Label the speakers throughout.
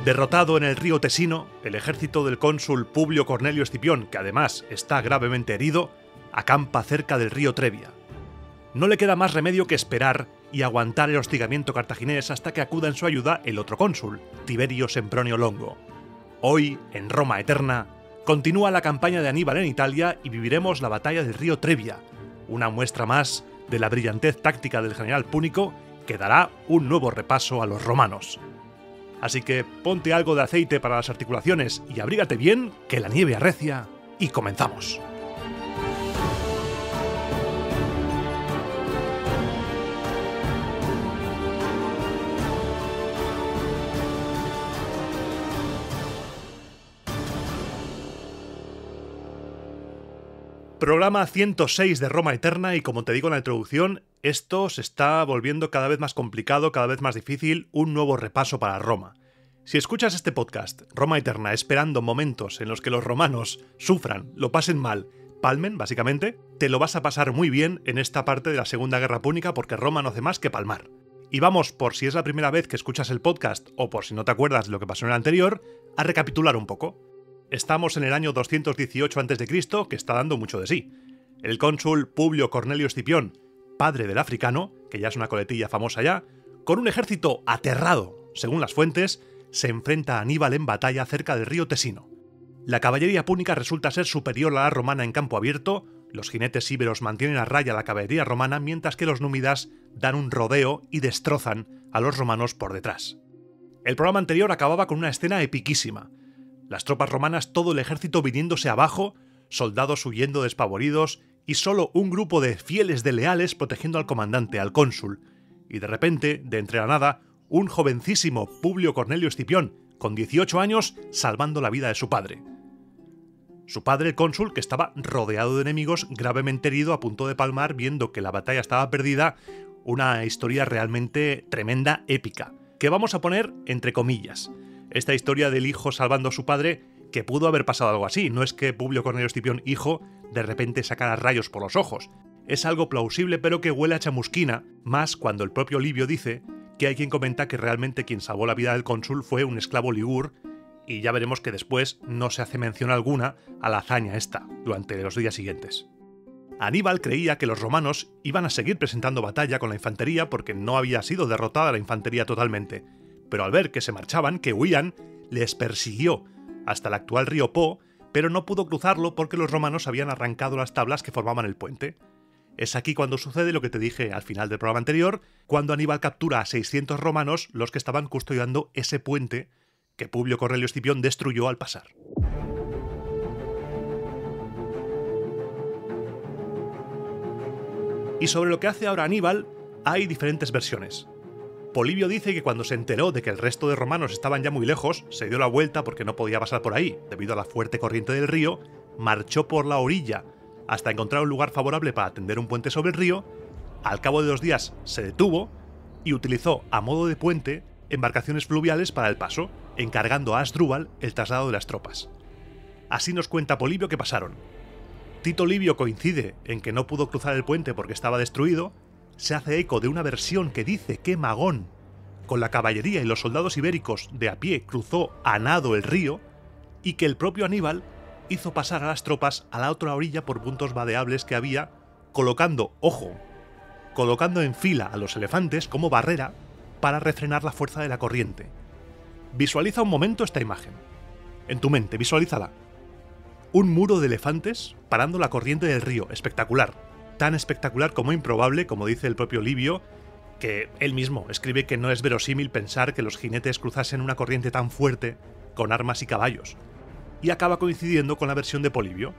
Speaker 1: Derrotado en el río Tesino, el ejército del cónsul Publio Cornelio Escipión, que además está gravemente herido, acampa cerca del río Trebia. No le queda más remedio que esperar y aguantar el hostigamiento cartaginés hasta que acuda en su ayuda el otro cónsul, Tiberio Sempronio Longo. Hoy, en Roma Eterna, continúa la campaña de Aníbal en Italia y viviremos la batalla del río Trebia, una muestra más de la brillantez táctica del general púnico que dará un nuevo repaso a los romanos. Así que ponte algo de aceite para las articulaciones y abrígate bien, que la nieve arrecia, y comenzamos. Programa 106 de Roma Eterna y como te digo en la introducción, esto se está volviendo cada vez más complicado, cada vez más difícil, un nuevo repaso para Roma. Si escuchas este podcast, Roma Eterna, esperando momentos en los que los romanos sufran, lo pasen mal, palmen básicamente, te lo vas a pasar muy bien en esta parte de la Segunda Guerra Púnica porque Roma no hace más que palmar. Y vamos, por si es la primera vez que escuchas el podcast o por si no te acuerdas de lo que pasó en el anterior, a recapitular un poco. Estamos en el año 218 a.C., que está dando mucho de sí. El cónsul Publio Cornelio Escipión, padre del africano, que ya es una coletilla famosa ya, con un ejército aterrado, según las fuentes, se enfrenta a Aníbal en batalla cerca del río Tesino. La caballería púnica resulta ser superior a la romana en campo abierto, los jinetes íberos mantienen a raya la caballería romana, mientras que los númidas dan un rodeo y destrozan a los romanos por detrás. El programa anterior acababa con una escena epiquísima. Las tropas romanas, todo el ejército viniéndose abajo, soldados huyendo despavoridos y solo un grupo de fieles de leales protegiendo al comandante, al cónsul. Y de repente, de entre la nada, un jovencísimo Publio Cornelio Escipión, con 18 años, salvando la vida de su padre. Su padre, el cónsul, que estaba rodeado de enemigos, gravemente herido, a punto de palmar, viendo que la batalla estaba perdida, una historia realmente tremenda, épica, que vamos a poner entre comillas. Esta historia del hijo salvando a su padre, que pudo haber pasado algo así, no es que Publio Cornelio Escipión, hijo, de repente sacara rayos por los ojos. Es algo plausible pero que huele a chamusquina, más cuando el propio Livio dice que hay quien comenta que realmente quien salvó la vida del cónsul fue un esclavo ligur, y ya veremos que después no se hace mención alguna a la hazaña esta, durante los días siguientes. Aníbal creía que los romanos iban a seguir presentando batalla con la infantería porque no había sido derrotada la infantería totalmente, pero al ver que se marchaban, que huían, les persiguió hasta el actual río Po, pero no pudo cruzarlo porque los romanos habían arrancado las tablas que formaban el puente. Es aquí cuando sucede lo que te dije al final del programa anterior, cuando Aníbal captura a 600 romanos, los que estaban custodiando ese puente que Publio Cornelio Escipión destruyó al pasar. Y sobre lo que hace ahora Aníbal, hay diferentes versiones. Polibio dice que cuando se enteró de que el resto de romanos estaban ya muy lejos, se dio la vuelta porque no podía pasar por ahí, debido a la fuerte corriente del río, marchó por la orilla hasta encontrar un lugar favorable para tender un puente sobre el río, al cabo de 2 días se detuvo y utilizó a modo de puente embarcaciones fluviales para el paso, encargando a Asdrúbal el traslado de las tropas. Así nos cuenta Polibio que pasaron. Tito Livio coincide en que no pudo cruzar el puente porque estaba destruido, se hace eco de una versión que dice que Magón, con la caballería y los soldados ibéricos de a pie, cruzó a nado el río, y que el propio Aníbal hizo pasar a las tropas a la otra orilla por puntos vadeables que había, colocando en fila a los elefantes como barrera para refrenar la fuerza de la corriente. Visualiza un momento esta imagen. En tu mente, visualízala. Un muro de elefantes parando la corriente del río, espectacular. Tan espectacular como improbable, como dice el propio Livio, que él mismo escribe que no es verosímil pensar que los jinetes cruzasen una corriente tan fuerte con armas y caballos. Y acaba coincidiendo con la versión de Polibio.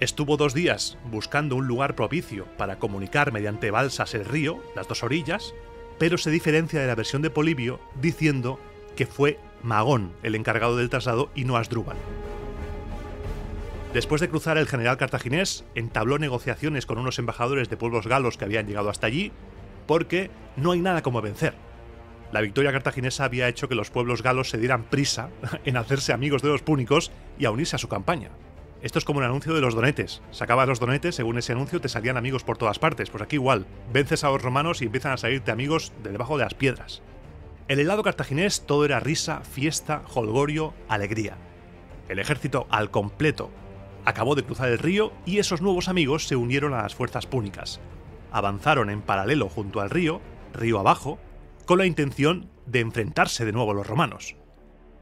Speaker 1: Estuvo 2 días buscando un lugar propicio para comunicar mediante balsas el río, las 2 orillas, pero se diferencia de la versión de Polibio diciendo que fue Magón el encargado del traslado y no Asdrúbal. Después de cruzar, el general cartaginés entabló negociaciones con unos embajadores de pueblos galos que habían llegado hasta allí, porque no hay nada como vencer. La victoria cartaginesa había hecho que los pueblos galos se dieran prisa en hacerse amigos de los púnicos y a unirse a su campaña. Esto es como un anuncio de los donetes. Sacabas los donetes, según ese anuncio te salían amigos por todas partes. Pues aquí igual, vences a los romanos y empiezan a salirte amigos de debajo de las piedras. En el lado cartaginés todo era risa, fiesta, jolgorio, alegría. El ejército al completo acabó de cruzar el río y esos nuevos amigos se unieron a las fuerzas púnicas. Avanzaron en paralelo junto al río abajo, con la intención de enfrentarse de nuevo a los romanos.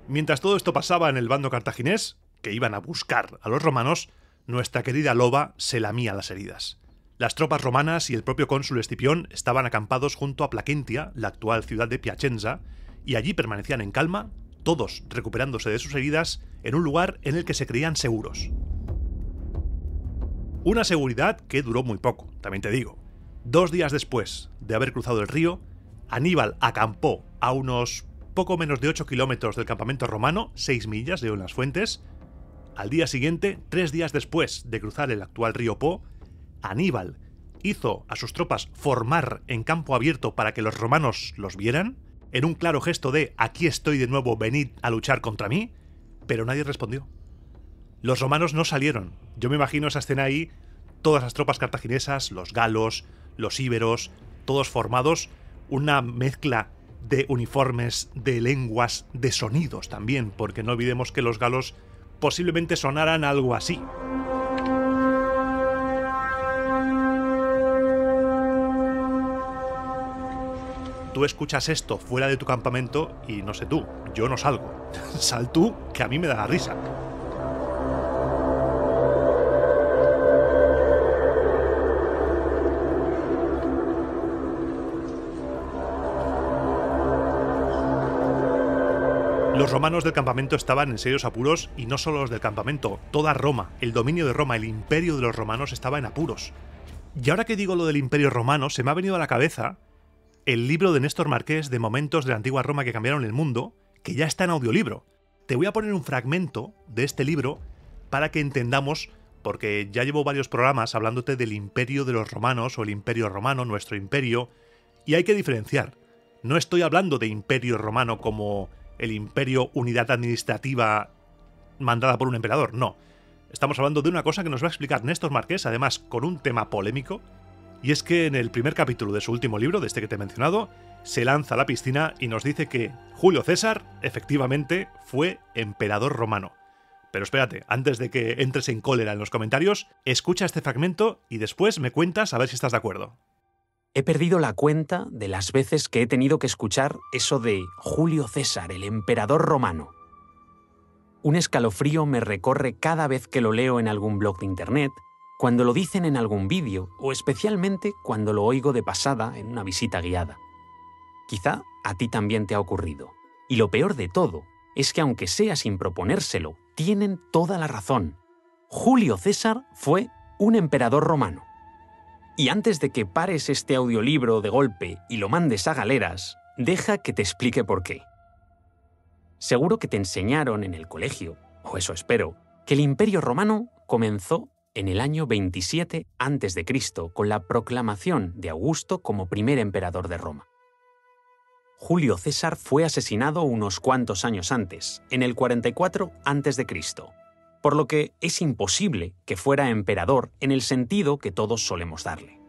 Speaker 1: Mientras todo esto pasaba en el bando cartaginés, que iban a buscar a los romanos, nuestra querida loba se lamía las heridas. Las tropas romanas y el propio cónsul Escipión estaban acampados junto a Placentia, la actual ciudad de Piacenza, y allí permanecían en calma, todos recuperándose de sus heridas, en un lugar en el que se creían seguros. Una seguridad que duró muy poco, también te digo. 2 días después de haber cruzado el río, Aníbal acampó a unos poco menos de 8 kilómetros del campamento romano, 6 millas, leo en las fuentes. Al día siguiente, 3 días después de cruzar el actual río Po, Aníbal hizo a sus tropas formar en campo abierto para que los romanos los vieran, en un claro gesto de «aquí estoy de nuevo, venid a luchar contra mí», pero nadie respondió. Los romanos no salieron. Yo me imagino esa escena ahí, todas las tropas cartaginesas, los galos, los íberos, todos formados, una mezcla de uniformes, de lenguas, de sonidos también, porque no olvidemos que los galos posiblemente sonaran algo así. Tú escuchas esto fuera de tu campamento y no sé tú, yo no salgo. Sal tú, que a mí me da la risa. Los romanos del campamento estaban en serios apuros, y no solo los del campamento, toda Roma, el dominio de Roma, el imperio de los romanos estaba en apuros. Y ahora que digo lo del imperio romano, se me ha venido a la cabeza el libro de Néstor Marqués de Momentos de la Antigua Roma que cambiaron el mundo, que ya está en audiolibro. Te voy a poner un fragmento de este libro para que entendamos, porque ya llevo varios programas hablándote del imperio de los romanos o el imperio romano, nuestro imperio, y hay que diferenciar. No estoy hablando de imperio romano como el imperio unidad administrativa mandada por un emperador, no. Estamos hablando de una cosa que nos va a explicar Néstor Marqués, además con un tema polémico, y es que en el primer capítulo de su último libro, de este que te he mencionado, se lanza a la piscina y nos dice que Julio César, efectivamente, fue emperador romano. Pero espérate, antes de que entres en cólera en los comentarios, escucha este fragmento y después me cuentas a ver si estás de acuerdo.
Speaker 2: He perdido la cuenta de las veces que he tenido que escuchar eso de Julio César, el emperador romano. Un escalofrío me recorre cada vez que lo leo en algún blog de internet, cuando lo dicen en algún vídeo o especialmente cuando lo oigo de pasada en una visita guiada. Quizá a ti también te ha ocurrido. Y lo peor de todo es que aunque sea sin proponérselo, tienen toda la razón. Julio César fue un emperador romano. Y antes de que pares este audiolibro de golpe y lo mandes a galeras, deja que te explique por qué. Seguro que te enseñaron en el colegio, o eso espero, que el Imperio Romano comenzó en el año 27 a.C. con la proclamación de Augusto como primer emperador de Roma. Julio César fue asesinado unos cuantos años antes, en el 44 a.C., por lo que es imposible que fuera emperador en el sentido que todos solemos darle.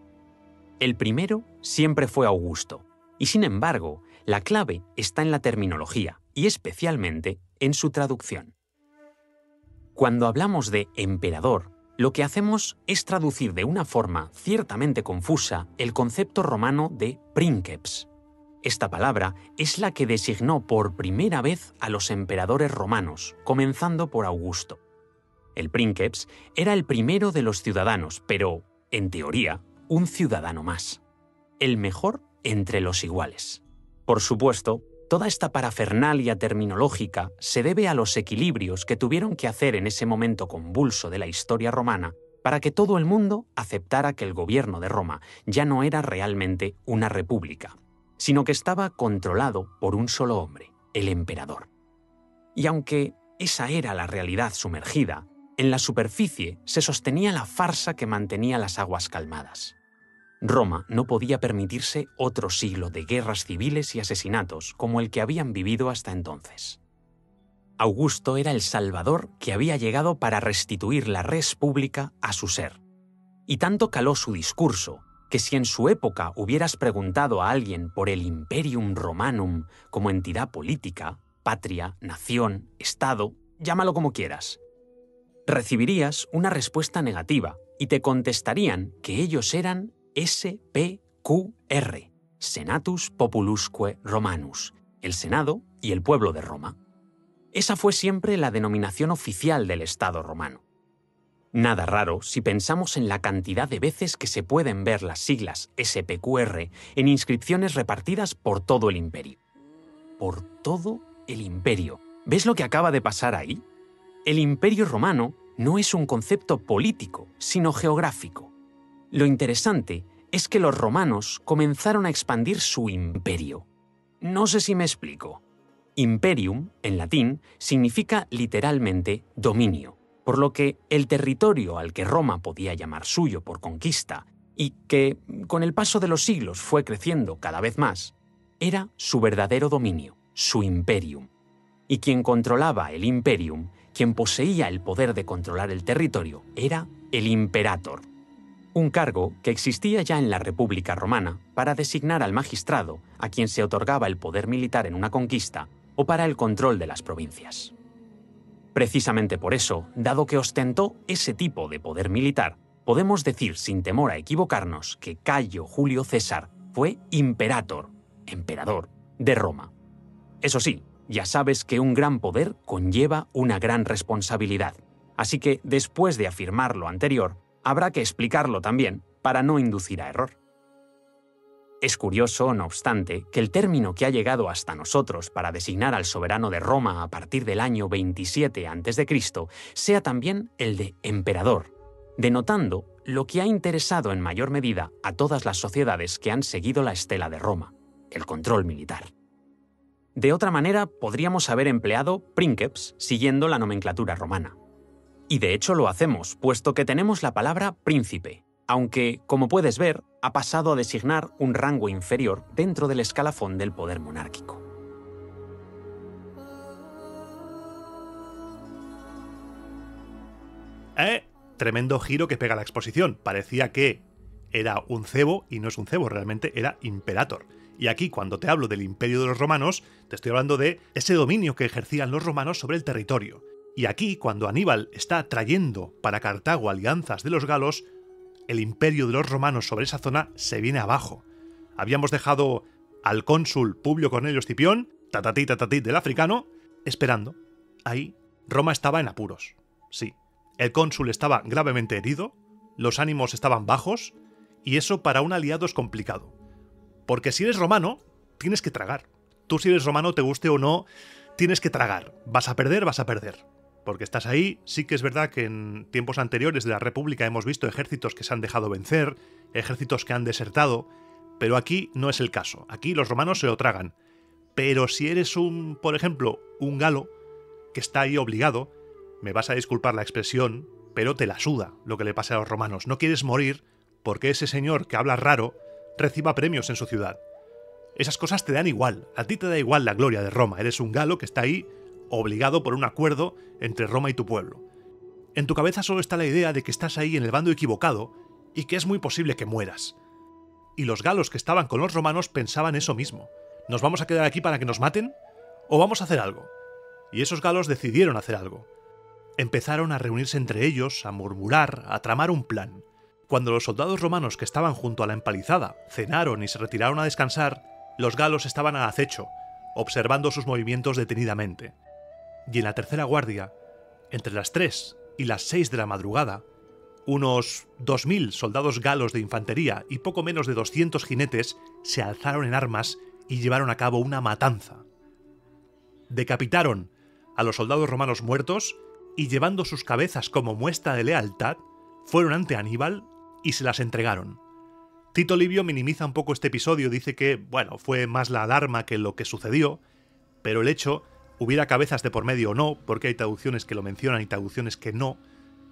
Speaker 2: El primero siempre fue Augusto, y sin embargo, la clave está en la terminología, y especialmente en su traducción. Cuando hablamos de emperador, lo que hacemos es traducir de una forma ciertamente confusa el concepto romano de princeps. Esta palabra es la que designó por primera vez a los emperadores romanos, comenzando por Augusto. El princeps era el primero de los ciudadanos, pero, en teoría, un ciudadano más. El mejor entre los iguales. Por supuesto, toda esta parafernalia terminológica se debe a los equilibrios que tuvieron que hacer en ese momento convulso de la historia romana para que todo el mundo aceptara que el gobierno de Roma ya no era realmente una república, sino que estaba controlado por un solo hombre, el emperador. Y aunque esa era la realidad sumergida, en la superficie se sostenía la farsa que mantenía las aguas calmadas. Roma no podía permitirse otro siglo de guerras civiles y asesinatos como el que habían vivido hasta entonces. Augusto era el salvador que había llegado para restituir la res pública a su ser. Y tanto caló su discurso que si en su época hubieras preguntado a alguien por el Imperium Romanum como entidad política, patria, nación, Estado, llámalo como quieras, recibirías una respuesta negativa y te contestarían que ellos eran SPQR, Senatus Populusque Romanus, el Senado y el pueblo de Roma. Esa fue siempre la denominación oficial del Estado romano. Nada raro si pensamos en la cantidad de veces que se pueden ver las siglas SPQR en inscripciones repartidas por todo el imperio. Por todo el imperio. ¿Ves lo que acaba de pasar ahí? El imperio romano no es un concepto político, sino geográfico. Lo interesante es que los romanos comenzaron a expandir su imperio. No sé si me explico. Imperium, en latín, significa literalmente dominio, por lo que el territorio al que Roma podía llamar suyo por conquista y que, con el paso de los siglos, fue creciendo cada vez más, era su verdadero dominio, su imperium. Y quien controlaba el imperium, quien poseía el poder de controlar el territorio, era el imperator. Un cargo que existía ya en la República Romana para designar al magistrado a quien se otorgaba el poder militar en una conquista o para el control de las provincias. Precisamente por eso, dado que ostentó ese tipo de poder militar, podemos decir sin temor a equivocarnos que Cayo Julio César fue imperator, emperador, de Roma. Eso sí, ya sabes que un gran poder conlleva una gran responsabilidad, así que después de afirmar lo anterior, habrá que explicarlo también para no inducir a error. Es curioso, no obstante, que el término que ha llegado hasta nosotros para designar al soberano de Roma a partir del año 27 a.C. sea también el de emperador, denotando lo que ha interesado en mayor medida a todas las sociedades que han seguido la estela de Roma, el control militar. De otra manera, podríamos haber empleado princeps siguiendo la nomenclatura romana. Y de hecho lo hacemos, puesto que tenemos la palabra príncipe, aunque, como puedes ver, ha pasado a designar un rango inferior dentro del escalafón del poder monárquico.
Speaker 1: Tremendo giro que pega la exposición. Parecía que era un cebo y no es un cebo, realmente era imperator. Y aquí, cuando te hablo del imperio de los romanos, te estoy hablando de ese dominio que ejercían los romanos sobre el territorio. Y aquí, cuando Aníbal está trayendo para Cartago alianzas de los galos, el imperio de los romanos sobre esa zona se viene abajo. Habíamos dejado al cónsul Publio Cornelio Escipión, tatatí del africano, esperando. Ahí, Roma estaba en apuros. Sí, el cónsul estaba gravemente herido, los ánimos estaban bajos, y eso para un aliado es complicado. Porque si eres romano, tienes que tragar. Tú si eres romano, te guste o no, tienes que tragar. Vas a perder, porque estás ahí. Sí que es verdad que en tiempos anteriores de la República hemos visto ejércitos que se han dejado vencer, ejércitos que han desertado, pero aquí no es el caso. Aquí los romanos se lo tragan. Pero si eres por ejemplo, un galo que está ahí obligado, me vas a disculpar la expresión, pero te la suda lo que le pase a los romanos. No quieres morir porque ese señor que habla raro reciba premios en su ciudad. Esas cosas te dan igual. A ti te da igual la gloria de Roma. Eres un galo que está ahí obligado por un acuerdo entre Roma y tu pueblo. En tu cabeza solo está la idea de que estás ahí en el bando equivocado y que es muy posible que mueras. Y los galos que estaban con los romanos pensaban eso mismo. ¿Nos vamos a quedar aquí para que nos maten? ¿O vamos a hacer algo? Y esos galos decidieron hacer algo. Empezaron a reunirse entre ellos, a murmurar, a tramar un plan. Cuando los soldados romanos que estaban junto a la empalizada cenaron y se retiraron a descansar, los galos estaban al acecho, observando sus movimientos detenidamente. Y en la tercera guardia, entre las 3 y las 6 de la madrugada, unos 2000 soldados galos de infantería y poco menos de 200 jinetes se alzaron en armas y llevaron a cabo una matanza. Decapitaron a los soldados romanos muertos y, llevando sus cabezas como muestra de lealtad, fueron ante Aníbal y se las entregaron. Tito Livio minimiza un poco este episodio, dice que, fue más la alarma que lo que sucedió, pero el hecho, hubiera cabezas de por medio o no, porque hay traducciones que lo mencionan y traducciones que no,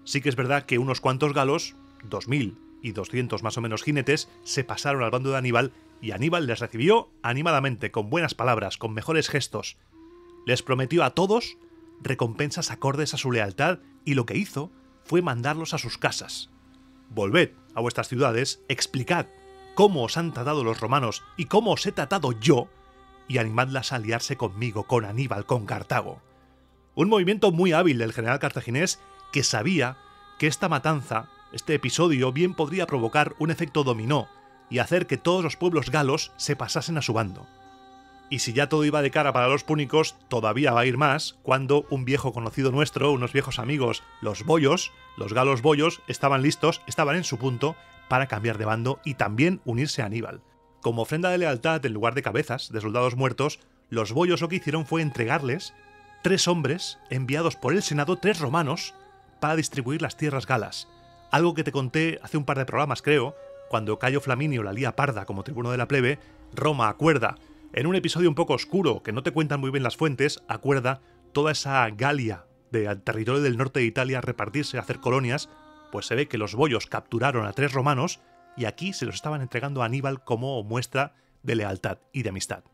Speaker 1: sí que es verdad que unos cuantos galos, 2000 y 200 más o menos jinetes, se pasaron al bando de Aníbal y Aníbal les recibió animadamente, con buenas palabras, con mejores gestos. Les prometió a todos recompensas acordes a su lealtad y lo que hizo fue mandarlos a sus casas. Volved a vuestras ciudades, explicad cómo os han tratado los romanos y cómo os he tratado yo, y animadlas a aliarse conmigo, con Aníbal, con Cartago. Un movimiento muy hábil del general cartaginés que sabía que esta matanza, este episodio, bien podría provocar un efecto dominó y hacer que todos los pueblos galos se pasasen a su bando. Y si ya todo iba de cara para los púnicos, todavía va a ir más cuando un viejo conocido nuestro, unos viejos amigos, los boyos, los galos boyos, estaban listos, estaban en su punto para cambiar de bando y también unirse a Aníbal. Como ofrenda de lealtad, en lugar de cabezas de soldados muertos, los boyos lo que hicieron fue entregarles 3 hombres enviados por el Senado, 3 romanos, para distribuir las tierras galas. Algo que te conté hace un par de programas, creo, cuando Cayo Flaminio la lía parda como tribuno de la plebe. Roma acuerda, en un episodio un poco oscuro, que no te cuentan muy bien las fuentes, acuerda toda esa Galia del territorio del norte de Italia repartirse, hacer colonias. Pues se ve que los boyos capturaron a 3 romanos y aquí se los estaban entregando a Aníbal como muestra de lealtad y de amistad.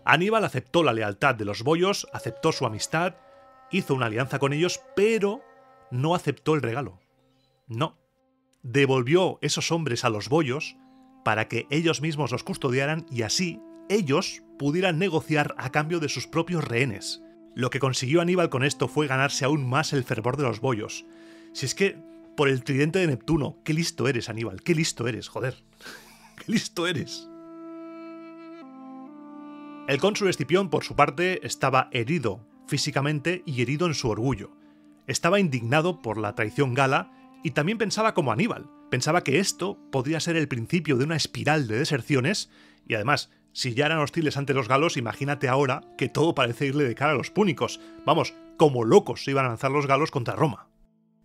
Speaker 1: Aníbal aceptó la lealtad de los boyos, aceptó su amistad, hizo una alianza con ellos, pero no aceptó el regalo. No. Devolvió esos hombres a los boyos para que ellos mismos los custodiaran y así ellos pudieran negociar a cambio de sus propios rehenes. Lo que consiguió Aníbal con esto fue ganarse aún más el fervor de los boyos. Si es que, por el tridente de Neptuno, qué listo eres, Aníbal, qué listo eres, joder. Qué listo eres. El cónsul Escipión, por su parte, estaba herido físicamente y herido en su orgullo. Estaba indignado por la traición gala y también pensaba como Aníbal. Pensaba que esto podría ser el principio de una espiral de deserciones y además, si ya eran hostiles ante los galos, imagínate ahora que todo parece irle de cara a los púnicos. Vamos, como locos se iban a lanzar los galos contra Roma.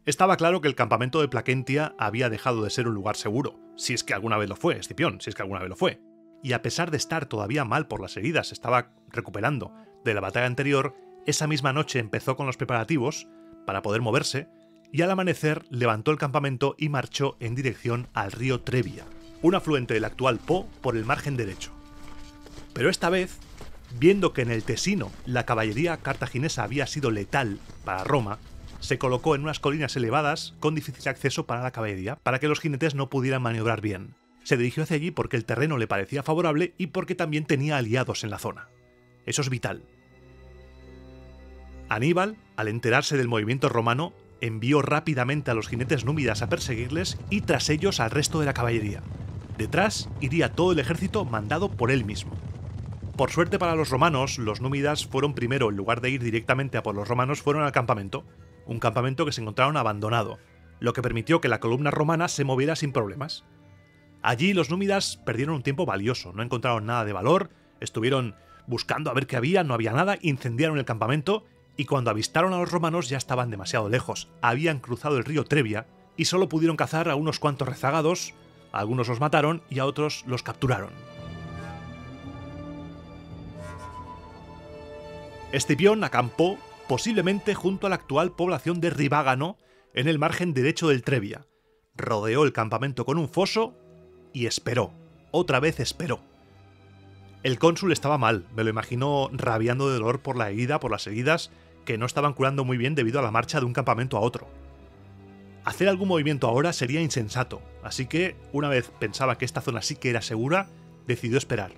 Speaker 1: Estaba claro que el campamento de Plaquentia había dejado de ser un lugar seguro, si es que alguna vez lo fue, Escipión, si es que alguna vez lo fue. Y a pesar de estar todavía mal por las heridas, estaba recuperando de la batalla anterior, esa misma noche empezó con los preparativos para poder moverse y al amanecer levantó el campamento y marchó en dirección al río Trebia, un afluente del actual Po por el margen derecho. Pero esta vez, viendo que en el Tesino la caballería cartaginesa había sido letal para Roma, se colocó en unas colinas elevadas con difícil acceso para la caballería, para que los jinetes no pudieran maniobrar bien. Se dirigió hacia allí porque el terreno le parecía favorable y porque también tenía aliados en la zona. Eso es vital. Aníbal, al enterarse del movimiento romano, envió rápidamente a los jinetes númidas a perseguirles y tras ellos al resto de la caballería. Detrás iría todo el ejército mandado por él mismo. Por suerte para los romanos, los númidas fueron primero, en lugar de ir directamente a por los romanos, fueron al campamento, un campamento que se encontraron abandonado, lo que permitió que la columna romana se moviera sin problemas. Allí los númidas perdieron un tiempo valioso, no encontraron nada de valor, estuvieron buscando a ver qué había, no había nada, incendiaron el campamento y cuando avistaron a los romanos ya estaban demasiado lejos, habían cruzado el río Trebia y solo pudieron cazar a unos cuantos rezagados, a algunos los mataron y a otros los capturaron. Escipión acampó posiblemente junto a la actual población de Ribágano en el margen derecho del Trebia, rodeó el campamento con un foso y esperó, otra vez esperó. El cónsul estaba mal, me lo imagino rabiando de dolor por la herida, por las heridas, que no estaban curando muy bien debido a la marcha de un campamento a otro. Hacer algún movimiento ahora sería insensato, así que, una vez pensaba que esta zona sí que era segura, decidió esperar.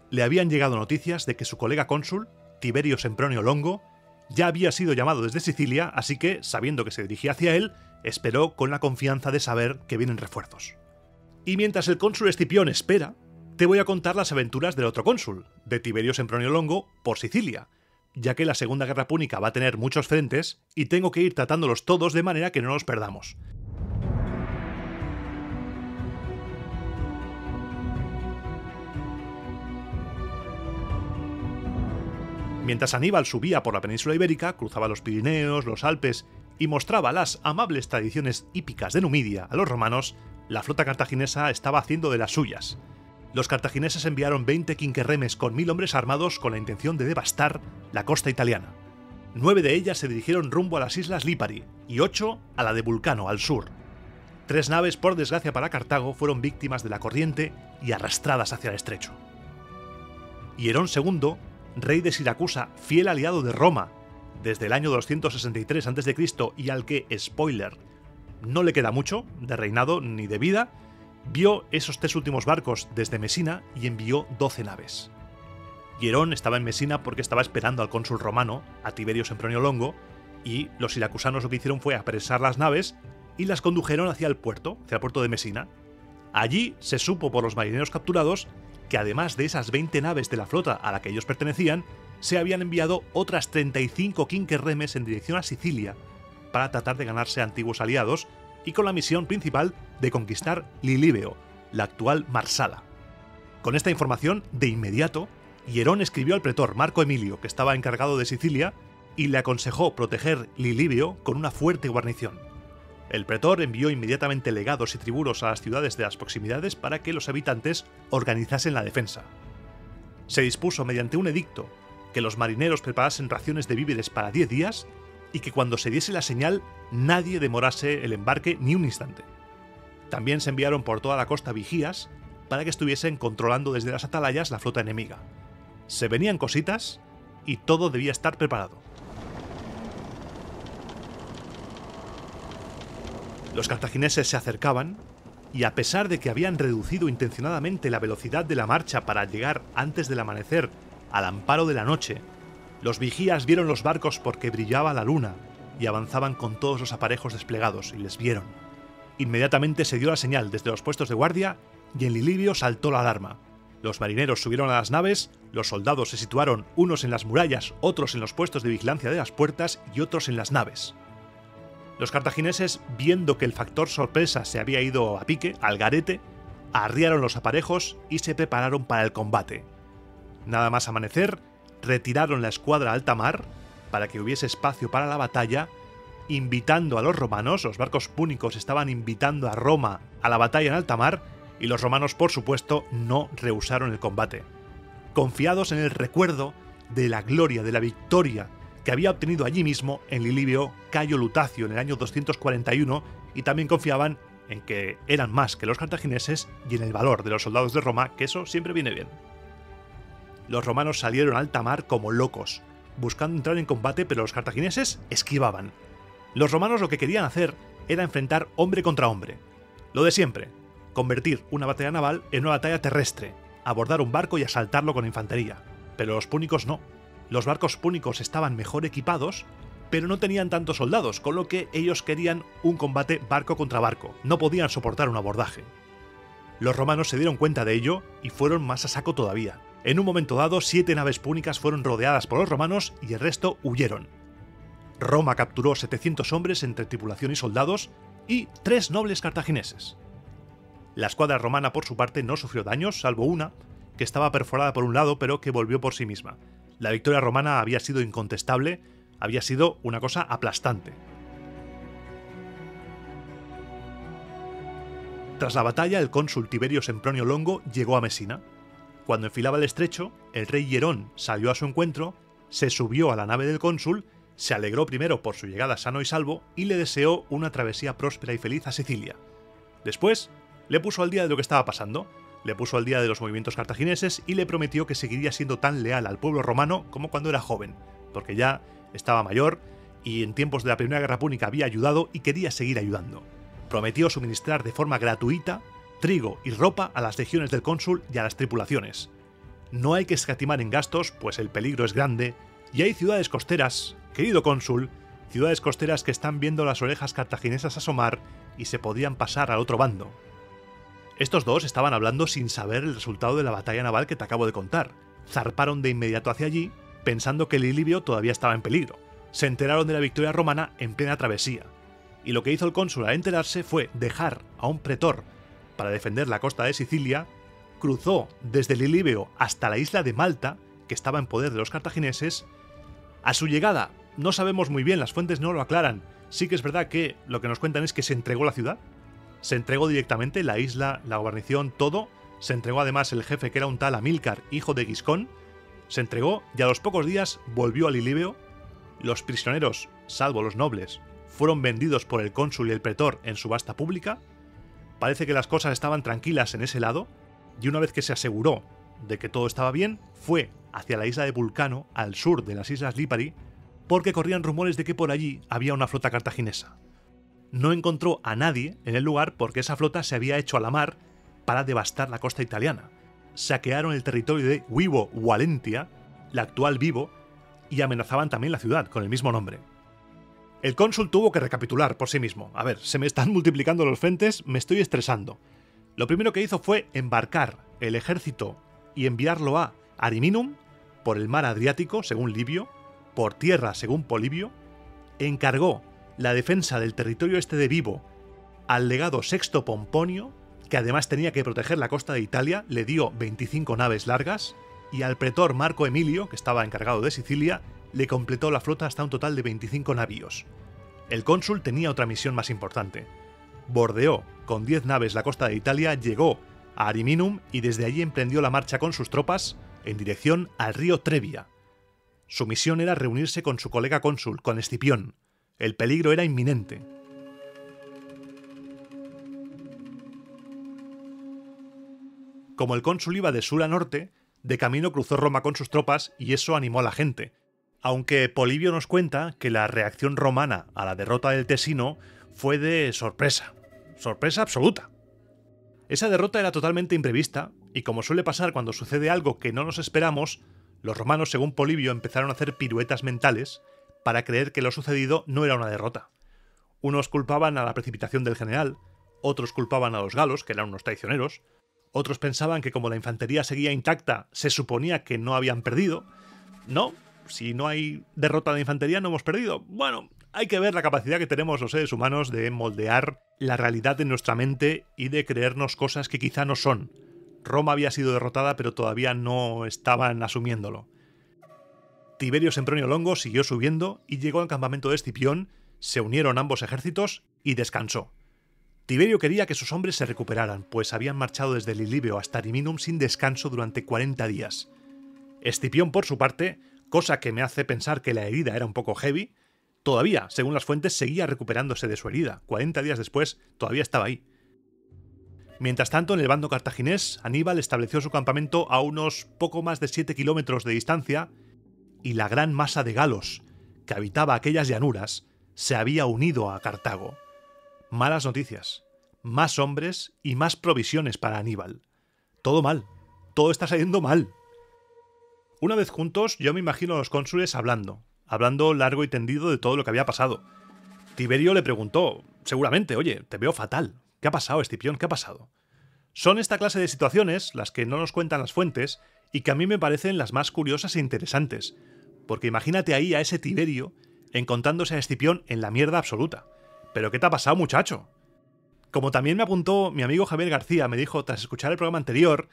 Speaker 1: Le habían llegado noticias de que su colega cónsul, Tiberio Sempronio Longo, ya había sido llamado desde Sicilia, así que, sabiendo que se dirigía hacia él, esperó con la confianza de saber que vienen refuerzos. Y mientras el cónsul Escipión espera, te voy a contar las aventuras del otro cónsul, de Tiberio Sempronio Longo, por Sicilia, ya que la Segunda Guerra Púnica va a tener muchos frentes y tengo que ir tratándolos todos de manera que no los perdamos. Mientras Aníbal subía por la península ibérica, cruzaba los Pirineos, los Alpes y mostraba las amables tradiciones hípicas de Numidia a los romanos, la flota cartaginesa estaba haciendo de las suyas. Los cartagineses enviaron 20 quinquerremes con 1000 hombres armados con la intención de devastar la costa italiana. 9 de ellas se dirigieron rumbo a las islas Lipari y 8 a la de Vulcano, al sur. 3 naves, por desgracia para Cartago, fueron víctimas de la corriente y arrastradas hacia el estrecho. Hierón II, rey de Siracusa, fiel aliado de Roma, desde el año 263 a.C. y al que, spoiler, no le queda mucho de reinado ni de vida, vio esos 3 últimos barcos desde Mesina y envió 12 naves. Hierón estaba en Mesina porque estaba esperando al cónsul romano, a Tiberio Sempronio Longo, y los siracusanos lo que hicieron fue apresar las naves y las condujeron hacia el puerto de Mesina. Allí se supo por los marineros capturados que además de esas 20 naves de la flota a la que ellos pertenecían, se habían enviado otras 35 quinquerremes en dirección a Sicilia para tratar de ganarse a antiguos aliados y con la misión principal de conquistar Lilíbeo, la actual Marsala. Con esta información, de inmediato, Hierón escribió al pretor Marco Emilio, que estaba encargado de Sicilia, y le aconsejó proteger Lilíbeo con una fuerte guarnición. El pretor envió inmediatamente legados y tribunos a las ciudades de las proximidades para que los habitantes organizasen la defensa. Se dispuso mediante un edicto que los marineros preparasen raciones de víveres para 10 días y que cuando se diese la señal nadie demorase el embarque ni un instante. También se enviaron por toda la costa vigías para que estuviesen controlando desde las atalayas la flota enemiga. Se venían cositas y todo debía estar preparado. Los cartagineses se acercaban y, a pesar de que habían reducido intencionadamente la velocidad de la marcha para llegar antes del amanecer al amparo de la noche, los vigías vieron los barcos porque brillaba la luna y avanzaban con todos los aparejos desplegados y les vieron. Inmediatamente se dio la señal desde los puestos de guardia y en Lilíbeo saltó la alarma. Los marineros subieron a las naves, los soldados se situaron unos en las murallas, otros en los puestos de vigilancia de las puertas y otros en las naves. Los cartagineses, viendo que el factor sorpresa se había ido a pique, al garete, arriaron los aparejos y se prepararon para el combate. Nada más amanecer, retiraron la escuadra a alta mar para que hubiese espacio para la batalla, invitando a los romanos. Los barcos púnicos estaban invitando a Roma a la batalla en alta mar y los romanos, por supuesto, no rehusaron el combate. Confiados en el recuerdo de la gloria, de la victoria que había obtenido allí mismo en Lilíbeo Cayo Lutacio en el año 241, y también confiaban en que eran más que los cartagineses y en el valor de los soldados de Roma, que eso siempre viene bien. Los romanos salieron a alta mar como locos, buscando entrar en combate, pero los cartagineses esquivaban. Los romanos lo que querían hacer era enfrentar hombre contra hombre. Lo de siempre, convertir una batalla naval en una batalla terrestre, abordar un barco y asaltarlo con infantería. Pero los púnicos no. Los barcos púnicos estaban mejor equipados, pero no tenían tantos soldados, con lo que ellos querían un combate barco contra barco. No podían soportar un abordaje. Los romanos se dieron cuenta de ello y fueron más a saco todavía. En un momento dado, 7 naves púnicas fueron rodeadas por los romanos y el resto huyeron. Roma capturó 700 hombres entre tripulación y soldados y 3 nobles cartagineses. La escuadra romana, por su parte, no sufrió daños, salvo una, que estaba perforada por un lado, pero que volvió por sí misma. La victoria romana había sido incontestable, había sido una cosa aplastante. Tras la batalla, el cónsul Tiberio Sempronio Longo llegó a Mesina. Cuando enfilaba el estrecho, el rey Hierón salió a su encuentro, se subió a la nave del cónsul, se alegró primero por su llegada sano y salvo y le deseó una travesía próspera y feliz a Sicilia. Después, le puso al día de lo que estaba pasando, le puso al día de los movimientos cartagineses y le prometió que seguiría siendo tan leal al pueblo romano como cuando era joven, porque ya estaba mayor y en tiempos de la Primera Guerra Púnica había ayudado y quería seguir ayudando. Prometió suministrar de forma gratuita trigo y ropa a las legiones del cónsul y a las tripulaciones. No hay que escatimar en gastos, pues el peligro es grande, y hay ciudades costeras, querido cónsul, ciudades costeras que están viendo las orejas cartaginesas asomar y se podían pasar al otro bando. Estos dos estaban hablando sin saber el resultado de la batalla naval que te acabo de contar. Zarparon de inmediato hacia allí, pensando que Lilíbeo todavía estaba en peligro. Se enteraron de la victoria romana en plena travesía. Y lo que hizo el cónsul al enterarse fue dejar a un pretor para defender la costa de Sicilia, cruzó desde Lilíbeo hasta la isla de Malta, que estaba en poder de los cartagineses. A su llegada, no sabemos muy bien, las fuentes no lo aclaran. Sí que es verdad que lo que nos cuentan es que se entregó la ciudad. Se entregó directamente la isla, la guarnición, todo. Se entregó además el jefe, que era un tal Amílcar, hijo de Giscón. Se entregó y a los pocos días volvió a Lilíbeo. Los prisioneros, salvo los nobles, fueron vendidos por el cónsul y el pretor en subasta pública. Parece que las cosas estaban tranquilas en ese lado, y una vez que se aseguró de que todo estaba bien, fue hacia la isla de Vulcano, al sur de las islas Lipari, porque corrían rumores de que por allí había una flota cartaginesa. no encontró a nadie en el lugar porque esa flota se había hecho a la mar para devastar la costa italiana. Saquearon el territorio de Vibo Valentia, la actual Vibo, y amenazaban también la ciudad con el mismo nombre. El cónsul tuvo que recapitular por sí mismo. A ver, se me están multiplicando los frentes, me estoy estresando. Lo primero que hizo fue embarcar el ejército y enviarlo a Ariminum, por el mar Adriático, según Livio, por tierra, según Polibio. Encargó la defensa del territorio este de Vibo al legado Sexto Pomponio, que además tenía que proteger la costa de Italia, le dio 25 naves largas, y al pretor Marco Emilio, que estaba encargado de Sicilia, le completó la flota hasta un total de 25 navíos. El cónsul tenía otra misión más importante. Bordeó con 10 naves la costa de Italia, llegó a Ariminum y desde allí emprendió la marcha con sus tropas en dirección al río Trebia. Su misión era reunirse con su colega cónsul, con Escipión. El peligro era inminente. Como el cónsul iba de sur a norte, de camino cruzó Roma con sus tropas y eso animó a la gente. Aunque Polibio nos cuenta que la reacción romana a la derrota del Tesino fue de sorpresa. Sorpresa absoluta. Esa derrota era totalmente imprevista, y como suele pasar cuando sucede algo que no nos esperamos, los romanos, según Polibio, empezaron a hacer piruetas mentales para creer que lo sucedido no era una derrota. Unos culpaban a la precipitación del general, otros culpaban a los galos, que eran unos traicioneros, otros pensaban que como la infantería seguía intacta, se suponía que no habían perdido. No, si no hay derrota de infantería no hemos perdido. Bueno, hay que ver la capacidad que tenemos los seres humanos de moldear la realidad en nuestra mente y de creernos cosas que quizá no son. Roma había sido derrotada, pero todavía no estaban asumiéndolo. Tiberio Sempronio Longo siguió subiendo y llegó al campamento de Escipión, se unieron ambos ejércitos y descansó. Tiberio quería que sus hombres se recuperaran, pues habían marchado desde Lilibeo hasta Ariminum sin descanso durante 40 días. Escipión, por su parte, cosa que me hace pensar que la herida era un poco heavy, todavía, según las fuentes, seguía recuperándose de su herida. 40 días después, todavía estaba ahí. Mientras tanto, en el bando cartaginés, Aníbal estableció su campamento a unos poco más de 7 kilómetros de distancia, y la gran masa de galos que habitaba aquellas llanuras se había unido a Cartago. Malas noticias, más hombres y más provisiones para Aníbal. Todo mal, todo está saliendo mal. Una vez juntos, yo me imagino a los cónsules hablando largo y tendido de todo lo que había pasado. Tiberio le preguntó, seguramente, oye, te veo fatal. ¿Qué ha pasado, Escipión? ¿Qué ha pasado? Son esta clase de situaciones las que no nos cuentan las fuentes y que a mí me parecen las más curiosas e interesantes, porque imagínate ahí a ese Tiberio encontrándose a Escipión en la mierda absoluta. ¿Pero qué te ha pasado, muchacho? Como también me apuntó mi amigo Javier García, me dijo, tras escuchar el programa anterior,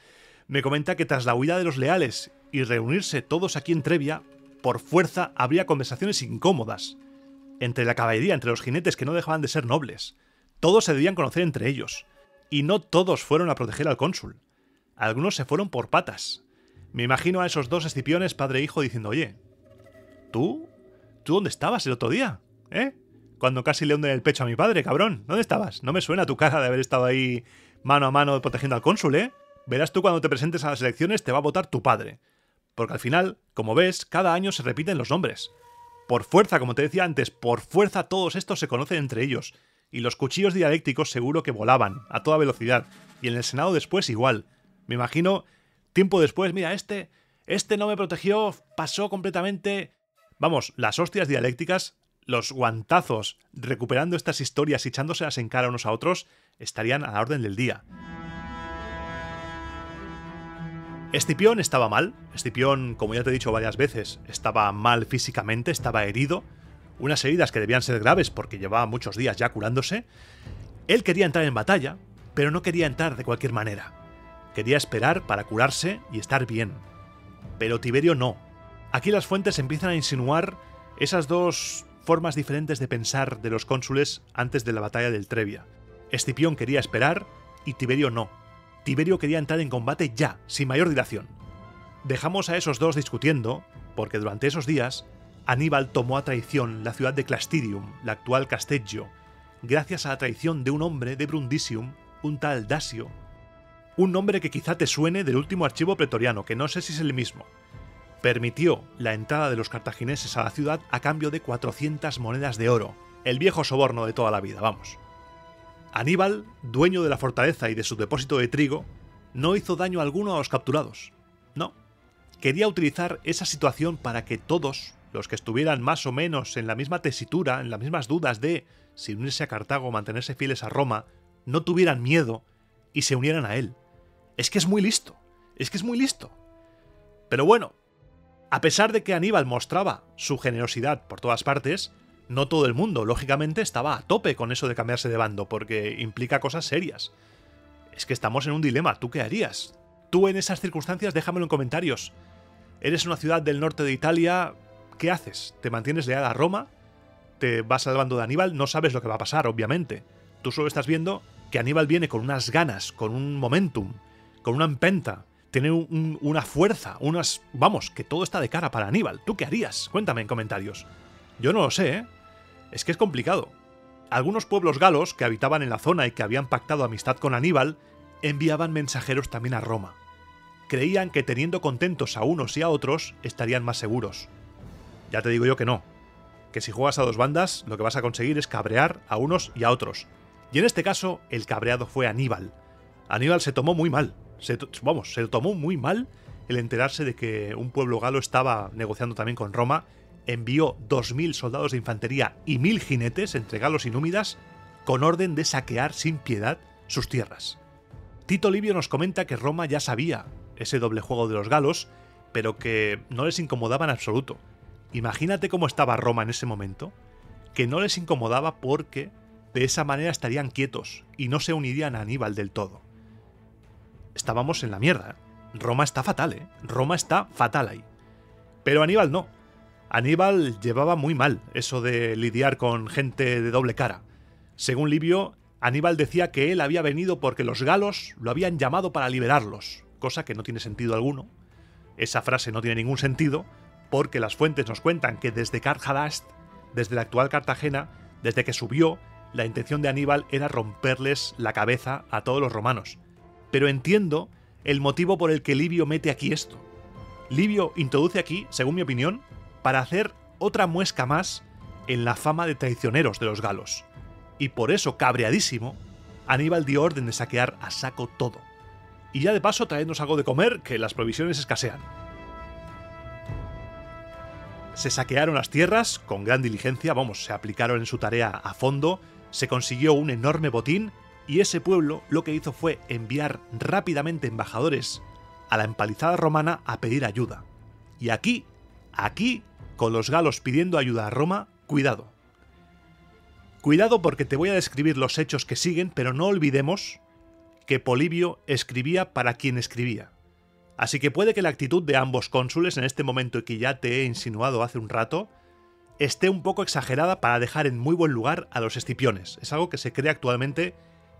Speaker 1: me comenta que tras la huida de los leales y reunirse todos aquí en Trebia, por fuerza habría conversaciones incómodas entre la caballería, entre los jinetes que no dejaban de ser nobles. Todos se debían conocer entre ellos, y no todos fueron a proteger al cónsul. Algunos se fueron por patas. Me imagino a esos dos Escipiones, padre e hijo, diciendo, oye, ¿tú dónde estabas el otro día? Cuando casi le hunden el pecho a mi padre, cabrón. ¿Dónde estabas? No me suena tu cara de haber estado ahí mano a mano protegiendo al cónsul, Verás tú cuando te presentes a las elecciones te va a votar tu padre. Porque al final, como ves, cada año se repiten los nombres. Por fuerza, como te decía antes, por fuerza todos estos se conocen entre ellos. Y los cuchillos dialécticos seguro que volaban a toda velocidad. Y en el Senado después igual. Me imagino, tiempo después, mira, este no me protegió, pasó completamente. Vamos, las hostias dialécticas, los guantazos, recuperando estas historias y echándoselas en cara unos a otros, estarían a la orden del día. Escipión estaba mal. Escipión, como ya te he dicho varias veces, estaba mal físicamente, estaba herido. Unas heridas que debían ser graves porque llevaba muchos días ya curándose. Él quería entrar en batalla, pero no quería entrar de cualquier manera. Quería esperar para curarse y estar bien. Pero Tiberio no. Aquí las fuentes empiezan a insinuar esas dos formas diferentes de pensar de los cónsules antes de la batalla del Trebia. Escipión quería esperar y Tiberio no. Tiberio quería entrar en combate ya, sin mayor dilación. Dejamos a esos dos discutiendo, porque durante esos días Aníbal tomó a traición la ciudad de Clastidium, la actual Casteggio, gracias a la traición de un hombre de Brundisium, un tal Dasio. Un nombre que quizá te suene del último archivo pretoriano, que no sé si es el mismo. Permitió la entrada de los cartagineses a la ciudad a cambio de 400 monedas de oro. El viejo soborno de toda la vida, vamos. Aníbal, dueño de la fortaleza y de su depósito de trigo, no hizo daño alguno a los capturados. No. Quería utilizar esa situación para que todos, los que estuvieran más o menos en la misma tesitura, en las mismas dudas de si unirse a Cartago o mantenerse fieles a Roma, no tuvieran miedo y se unieran a él. Es que es muy listo. Es que es muy listo. Pero bueno, a pesar de que Aníbal mostraba su generosidad por todas partes, no todo el mundo, lógicamente, estaba a tope con eso de cambiarse de bando, porque implica cosas serias. Es que estamos en un dilema. ¿Tú qué harías? Tú en esas circunstancias, déjamelo en comentarios. Eres una ciudad del norte de Italia, ¿qué haces? ¿Te mantienes leal a Roma? ¿Te vas al bando de Aníbal? No sabes lo que va a pasar, obviamente. Tú solo estás viendo que Aníbal viene con unas ganas, con un momentum, con una empenta. Tiene una fuerza, unas... Vamos, que todo está de cara para Aníbal. ¿Tú qué harías? Cuéntame en comentarios. Yo no lo sé, ¿eh? Es que es complicado. Algunos pueblos galos que habitaban en la zona y que habían pactado amistad con Aníbal enviaban mensajeros también a Roma. Creían que teniendo contentos a unos y a otros estarían más seguros. Ya te digo yo que no. Que si juegas a dos bandas, lo que vas a conseguir es cabrear a unos y a otros. Y en este caso, el cabreado fue Aníbal. Aníbal se tomó muy mal. Se tomó muy mal el enterarse de que un pueblo galo estaba negociando también con Roma. Envió 2000 soldados de infantería y 1000 jinetes entre galos y númidas con orden de saquear sin piedad sus tierras. Tito Livio nos comenta que Roma ya sabía ese doble juego de los galos, pero que no les incomodaba en absoluto. Imagínate cómo estaba Roma en ese momento, que no les incomodaba porque de esa manera estarían quietos y no se unirían a Aníbal del todo. Estábamos en la mierda. Roma está fatal, ¿eh? Roma está fatal ahí. Pero Aníbal no. Aníbal llevaba muy mal eso de lidiar con gente de doble cara. Según Livio, Aníbal decía que él había venido porque los galos lo habían llamado para liberarlos, cosa que no tiene sentido alguno. Esa frase no tiene ningún sentido, porque las fuentes nos cuentan que desde Carhadast, desde la actual Cartagena, desde que subió, la intención de Aníbal era romperles la cabeza a todos los romanos. Pero entiendo el motivo por el que Livio mete aquí esto. Livio introduce aquí, según mi opinión, para hacer otra muesca más en la fama de traicioneros de los galos. Y por eso, cabreadísimo, Aníbal dio orden de saquear a saco todo. Y ya de paso traednos algo de comer, que las provisiones escasean. Se saquearon las tierras con gran diligencia, se aplicaron en su tarea a fondo, se consiguió un enorme botín y ese pueblo lo que hizo fue enviar rápidamente embajadores a la empalizada romana a pedir ayuda. Y aquí, con los galos pidiendo ayuda a Roma, cuidado. Cuidado porque te voy a describir los hechos que siguen, pero no olvidemos que Polibio escribía para quien escribía. Así que puede que la actitud de ambos cónsules en este momento y que ya te he insinuado hace un rato esté un poco exagerada para dejar en muy buen lugar a los escipiones. Es algo que se cree actualmente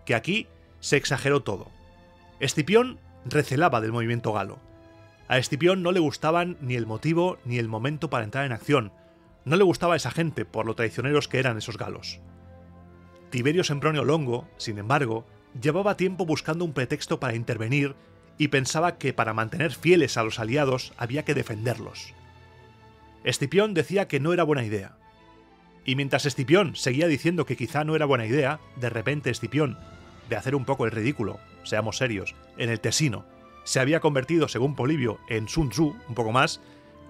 Speaker 1: que aquí se exageró todo. Escipión recelaba del movimiento galo. A Escipión no le gustaban ni el motivo ni el momento para entrar en acción. No le gustaba a esa gente por lo traicioneros que eran esos galos. Tiberio Sempronio Longo, sin embargo, llevaba tiempo buscando un pretexto para intervenir y pensaba que para mantener fieles a los aliados había que defenderlos. Escipión decía que no era buena idea. Y mientras Escipión seguía diciendo que quizá no era buena idea, de repente Escipión, de hacer un poco el ridículo, seamos serios, en el Tesino, se había convertido, según Polibio, en Sun Tzu, un poco más,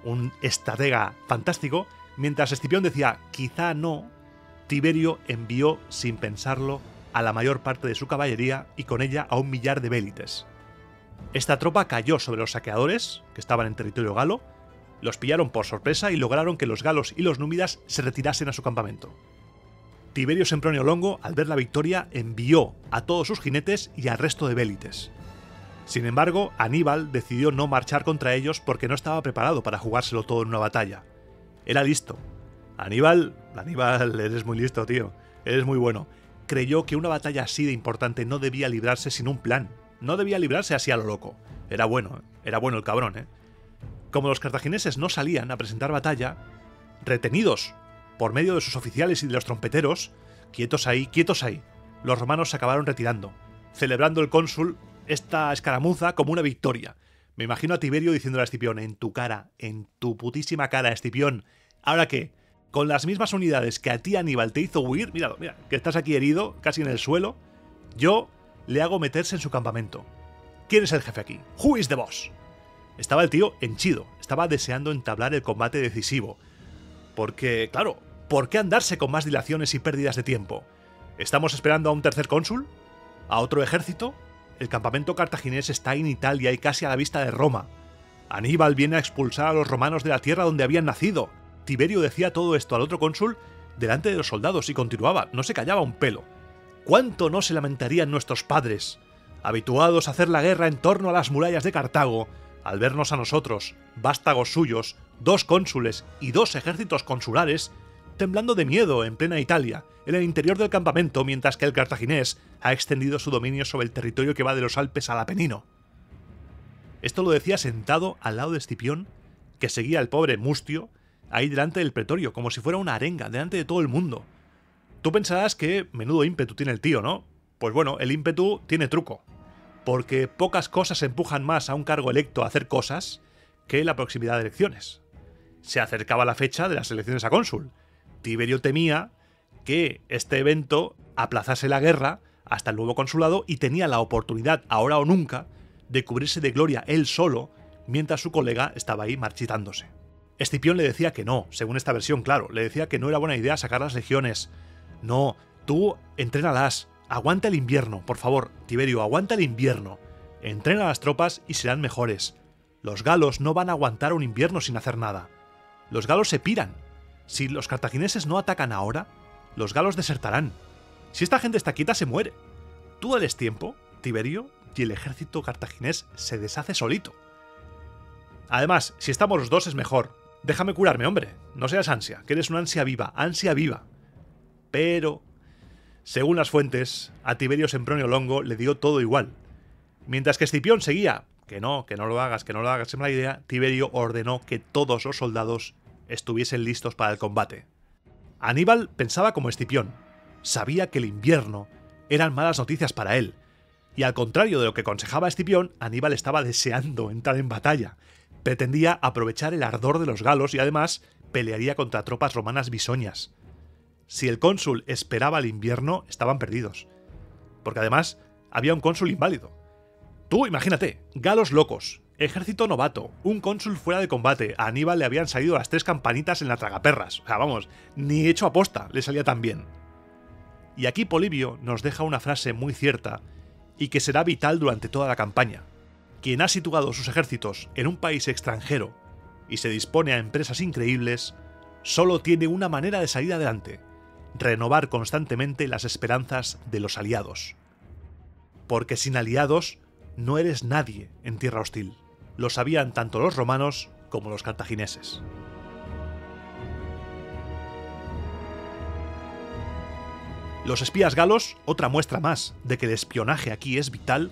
Speaker 1: un estratega fantástico. Mientras Escipión decía quizá no, Tiberio envió, sin pensarlo, a la mayor parte de su caballería y con ella a 1.000.000 de vélites. Esta tropa cayó sobre los saqueadores, que estaban en territorio galo, los pillaron por sorpresa y lograron que los galos y los númidas se retirasen a su campamento. Tiberio Sempronio Longo, al ver la victoria, envió a todos sus jinetes y al resto de vélites. Sin embargo, Aníbal decidió no marchar contra ellos porque no estaba preparado para jugárselo todo en una batalla. Era listo. Aníbal, eres muy listo, tío. Eres muy bueno. Creyó que una batalla así de importante no debía librarse sin un plan. No debía librarse así a lo loco. Era bueno el cabrón, ¿eh? Como los cartagineses no salían a presentar batalla, retenidos por medio de sus oficiales y de los trompeteros, quietos ahí, los romanos se acabaron retirando, celebrando el cónsul esta escaramuza como una victoria. Me imagino a Tiberio diciéndole a Escipión, en tu cara, en tu putísima cara, Escipión, ¿ahora qué? con las mismas unidades que a ti Aníbal te hizo huir, mira, que estás aquí herido, casi en el suelo, yo le hago meterse en su campamento. ¿Quién es el jefe aquí? Who is the boss? Estaba el tío henchido, estaba deseando entablar el combate decisivo. Porque, claro, ¿por qué andarse con más dilaciones y pérdidas de tiempo? ¿Estamos esperando a un tercer cónsul? ¿A otro ejército? El campamento cartaginés está en Italia y casi a la vista de Roma. Aníbal viene a expulsar a los romanos de la tierra donde habían nacido. Tiberio decía todo esto al otro cónsul delante de los soldados y continuaba, no se callaba un pelo. ¿Cuánto no se lamentarían nuestros padres, habituados a hacer la guerra en torno a las murallas de Cartago, al vernos a nosotros, vástagos suyos, 2 cónsules y 2 ejércitos consulares, temblando de miedo en plena Italia, en el interior del campamento, mientras que el cartaginés ha extendido su dominio sobre el territorio que va de los Alpes al Apenino? Esto lo decía sentado al lado de Escipión, que seguía al pobre Mustio ahí delante del pretorio, como si fuera una arenga, delante de todo el mundo. Tú pensarás que menudo ímpetu tiene el tío, ¿no? Pues bueno, el ímpetu tiene truco, porque pocas cosas empujan más a un cargo electo a hacer cosas que la proximidad de elecciones. Se acercaba la fecha de las elecciones a cónsul. Tiberio temía que este evento aplazase la guerra hasta el nuevo consulado y tenía la oportunidad, ahora o nunca, de cubrirse de gloria él solo, mientras su colega estaba ahí marchitándose. Escipión le decía que no, según esta versión, claro, le decía que no era buena idea sacar las legiones. No, tú entrénalas, aguanta el invierno, por favor, Tiberio, aguanta el invierno. Entrena a las tropas y serán mejores. Los galos no van a aguantar un invierno sin hacer nada. Los galos se piran. Si los cartagineses no atacan ahora, los galos desertarán. Si esta gente está quieta, se muere. Tú dales tiempo, Tiberio, y el ejército cartaginés se deshace solito. Además, si estamos los dos es mejor. Déjame curarme, hombre. No seas ansia, que eres una ansia viva, ansia viva. Pero, según las fuentes, a Tiberio Sempronio Longo le dio todo igual. Mientras que Escipión seguía, que no lo hagas, es mala idea, Tiberio ordenó que todos los soldados estuviesen listos para el combate. Aníbal pensaba como Escipión. Sabía que el invierno eran malas noticias para él. Y al contrario de lo que aconsejaba Escipión, Aníbal estaba deseando entrar en batalla. Pretendía aprovechar el ardor de los galos y además pelearía contra tropas romanas bisoñas. Si el cónsul esperaba el invierno, estaban perdidos. Porque además había un cónsul inválido. Tú imagínate, galos locos, ejército novato, un cónsul fuera de combate. A Aníbal le habían salido las 3 campanitas en la tragaperras. O sea, vamos, ni hecho aposta le salía tan bien. Y aquí Polibio nos deja una frase muy cierta y que será vital durante toda la campaña. Quien ha situado sus ejércitos en un país extranjero y se dispone a empresas increíbles, solo tiene una manera de salir adelante: renovar constantemente las esperanzas de los aliados. Porque sin aliados no eres nadie en tierra hostil. Lo sabían tanto los romanos como los cartagineses. Los espías galos, otra muestra más de que el espionaje aquí es vital.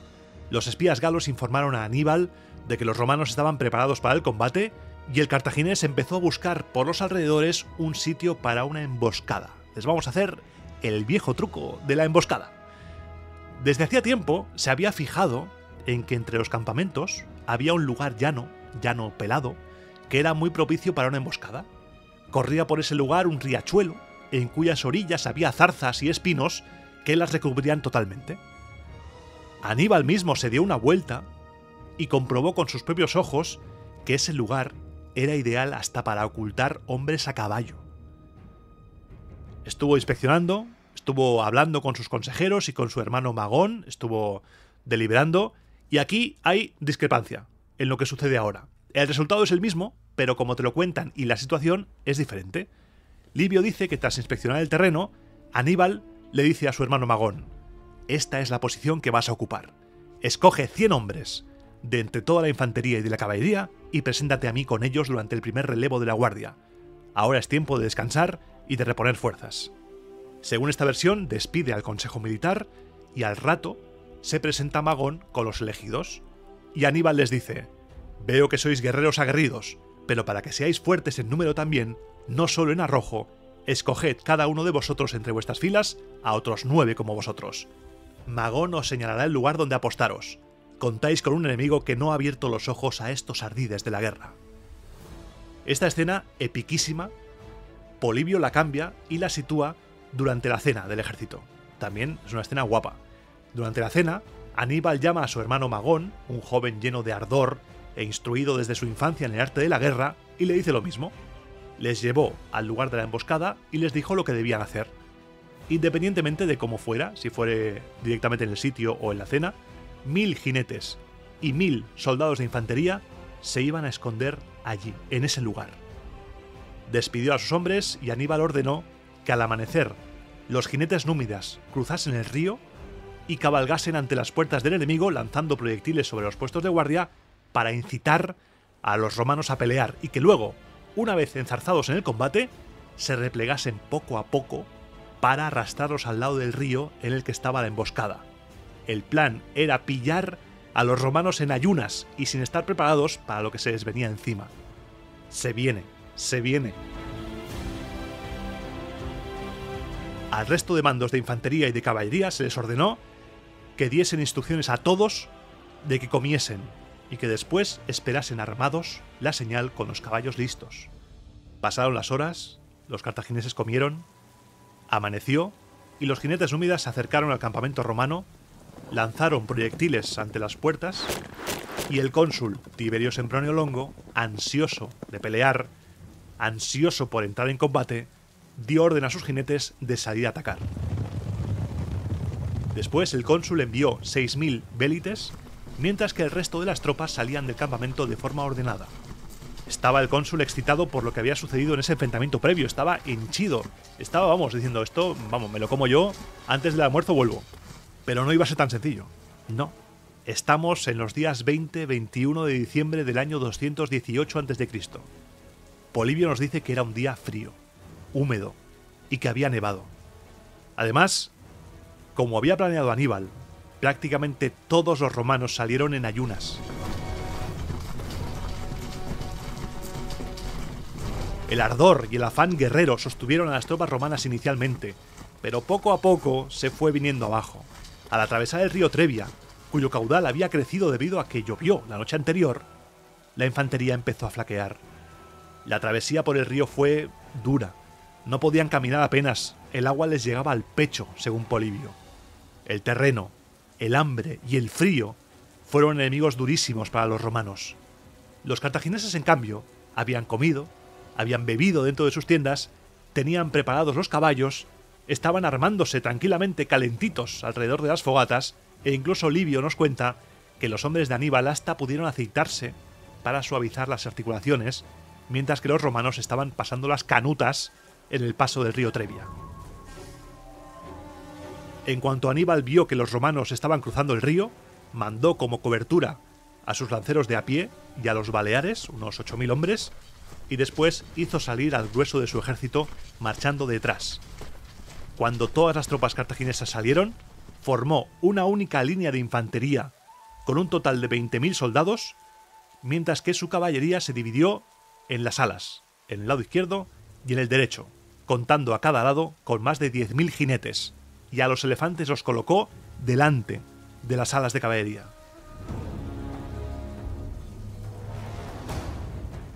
Speaker 1: Los espías galos informaron a Aníbal de que los romanos estaban preparados para el combate y el cartaginés empezó a buscar por los alrededores un sitio para una emboscada. Les vamos a hacer el viejo truco de la emboscada. Desde hacía tiempo se había fijado en que entre los campamentos había un lugar llano pelado, que era muy propicio para una emboscada. Corría por ese lugar un riachuelo, en cuyas orillas había zarzas y espinos que las recubrían totalmente. Aníbal mismo se dio una vuelta y comprobó con sus propios ojos que ese lugar era ideal hasta para ocultar hombres a caballo. Estuvo inspeccionando, estuvo hablando con sus consejeros y con su hermano Magón, estuvo deliberando, y aquí hay discrepancia en lo que sucede ahora. El resultado es el mismo, pero como te lo cuentan y la situación es diferente. Livio dice que tras inspeccionar el terreno, Aníbal le dice a su hermano Magón: esta es la posición que vas a ocupar. Escoge 100 hombres de entre toda la infantería y de la caballería y preséntate a mí con ellos durante el primer relevo de la guardia. Ahora es tiempo de descansar y de reponer fuerzas. Según esta versión, despide al consejo militar y al rato se presenta Magón con los elegidos. Y Aníbal les dice: veo que sois guerreros aguerridos, pero para que seáis fuertes en número también, no solo en arrojo, escoged cada uno de vosotros entre vuestras filas a otros 9 como vosotros. Magón os señalará el lugar donde apostaros. Contáis con un enemigo que no ha abierto los ojos a estos ardides de la guerra. Esta escena epiquísima Polibio la cambia y la sitúa durante la cena del ejército. También es una escena guapa. Durante la cena, Aníbal llama a su hermano Magón, un joven lleno de ardor e instruido desde su infancia en el arte de la guerra, y le dice lo mismo. Les llevó al lugar de la emboscada y les dijo lo que debían hacer. Independientemente de cómo fuera, si fuere directamente en el sitio o en la cena, 1000 jinetes y 1000 soldados de infantería se iban a esconder allí, en ese lugar. Despidió a sus hombres y Aníbal ordenó que al amanecer los jinetes númidas cruzasen el río y cabalgasen ante las puertas del enemigo lanzando proyectiles sobre los puestos de guardia para incitar a los romanos a pelear y que luego, una vez enzarzados en el combate, se replegasen poco a poco para arrastrarlos al lado del río en el que estaba la emboscada. El plan era pillar a los romanos en ayunas y sin estar preparados para lo que se les venía encima. Se viene. Al resto de mandos de infantería y de caballería se les ordenó que diesen instrucciones a todos de que comiesen y que después esperasen armados la señal con los caballos listos. Pasaron las horas, los cartagineses comieron, amaneció y los jinetes númidas se acercaron al campamento romano, lanzaron proyectiles ante las puertas y el cónsul Tiberio Sempronio Longo, ansioso de pelear, ansioso por entrar en combate, dio orden a sus jinetes de salir a atacar. Después el cónsul envió 6000 vélites, mientras que el resto de las tropas salían del campamento de forma ordenada. Estaba el cónsul excitado por lo que había sucedido en ese enfrentamiento previo, estaba henchido, estaba, diciendo esto, me lo como yo, antes del almuerzo vuelvo. Pero no iba a ser tan sencillo. No. Estamos en los días 20-21 de diciembre del año 218 a.C. Polibio nos dice que era un día frío, húmedo y que había nevado. Además, como había planeado Aníbal, prácticamente todos los romanos salieron en ayunas. El ardor y el afán guerrero sostuvieron a las tropas romanas inicialmente, pero poco a poco se fue viniendo abajo. Al atravesar el río Trebia, cuyo caudal había crecido debido a que llovió la noche anterior, la infantería empezó a flaquear. La travesía por el río fue dura. No podían caminar apenas, el agua les llegaba al pecho, según Polibio. El terreno, el hambre y el frío fueron enemigos durísimos para los romanos. Los cartagineses, en cambio, habían comido, habían bebido dentro de sus tiendas, tenían preparados los caballos, estaban armándose tranquilamente calentitos alrededor de las fogatas, e incluso Livio nos cuenta que los hombres de Aníbal hasta pudieron aceitarse para suavizar las articulaciones, mientras que los romanos estaban pasando las canutas en el paso del río Trebia. En cuanto Aníbal vio que los romanos estaban cruzando el río, mandó como cobertura a sus lanceros de a pie y a los baleares, unos 8000 hombres, y después hizo salir al grueso de su ejército marchando detrás. Cuando todas las tropas cartaginesas salieron, formó una única línea de infantería con un total de 20.000 soldados, mientras que su caballería se dividió en las alas, en el lado izquierdo y en el derecho, contando a cada lado con más de 10.000 jinetes, y a los elefantes los colocó delante de las alas de caballería.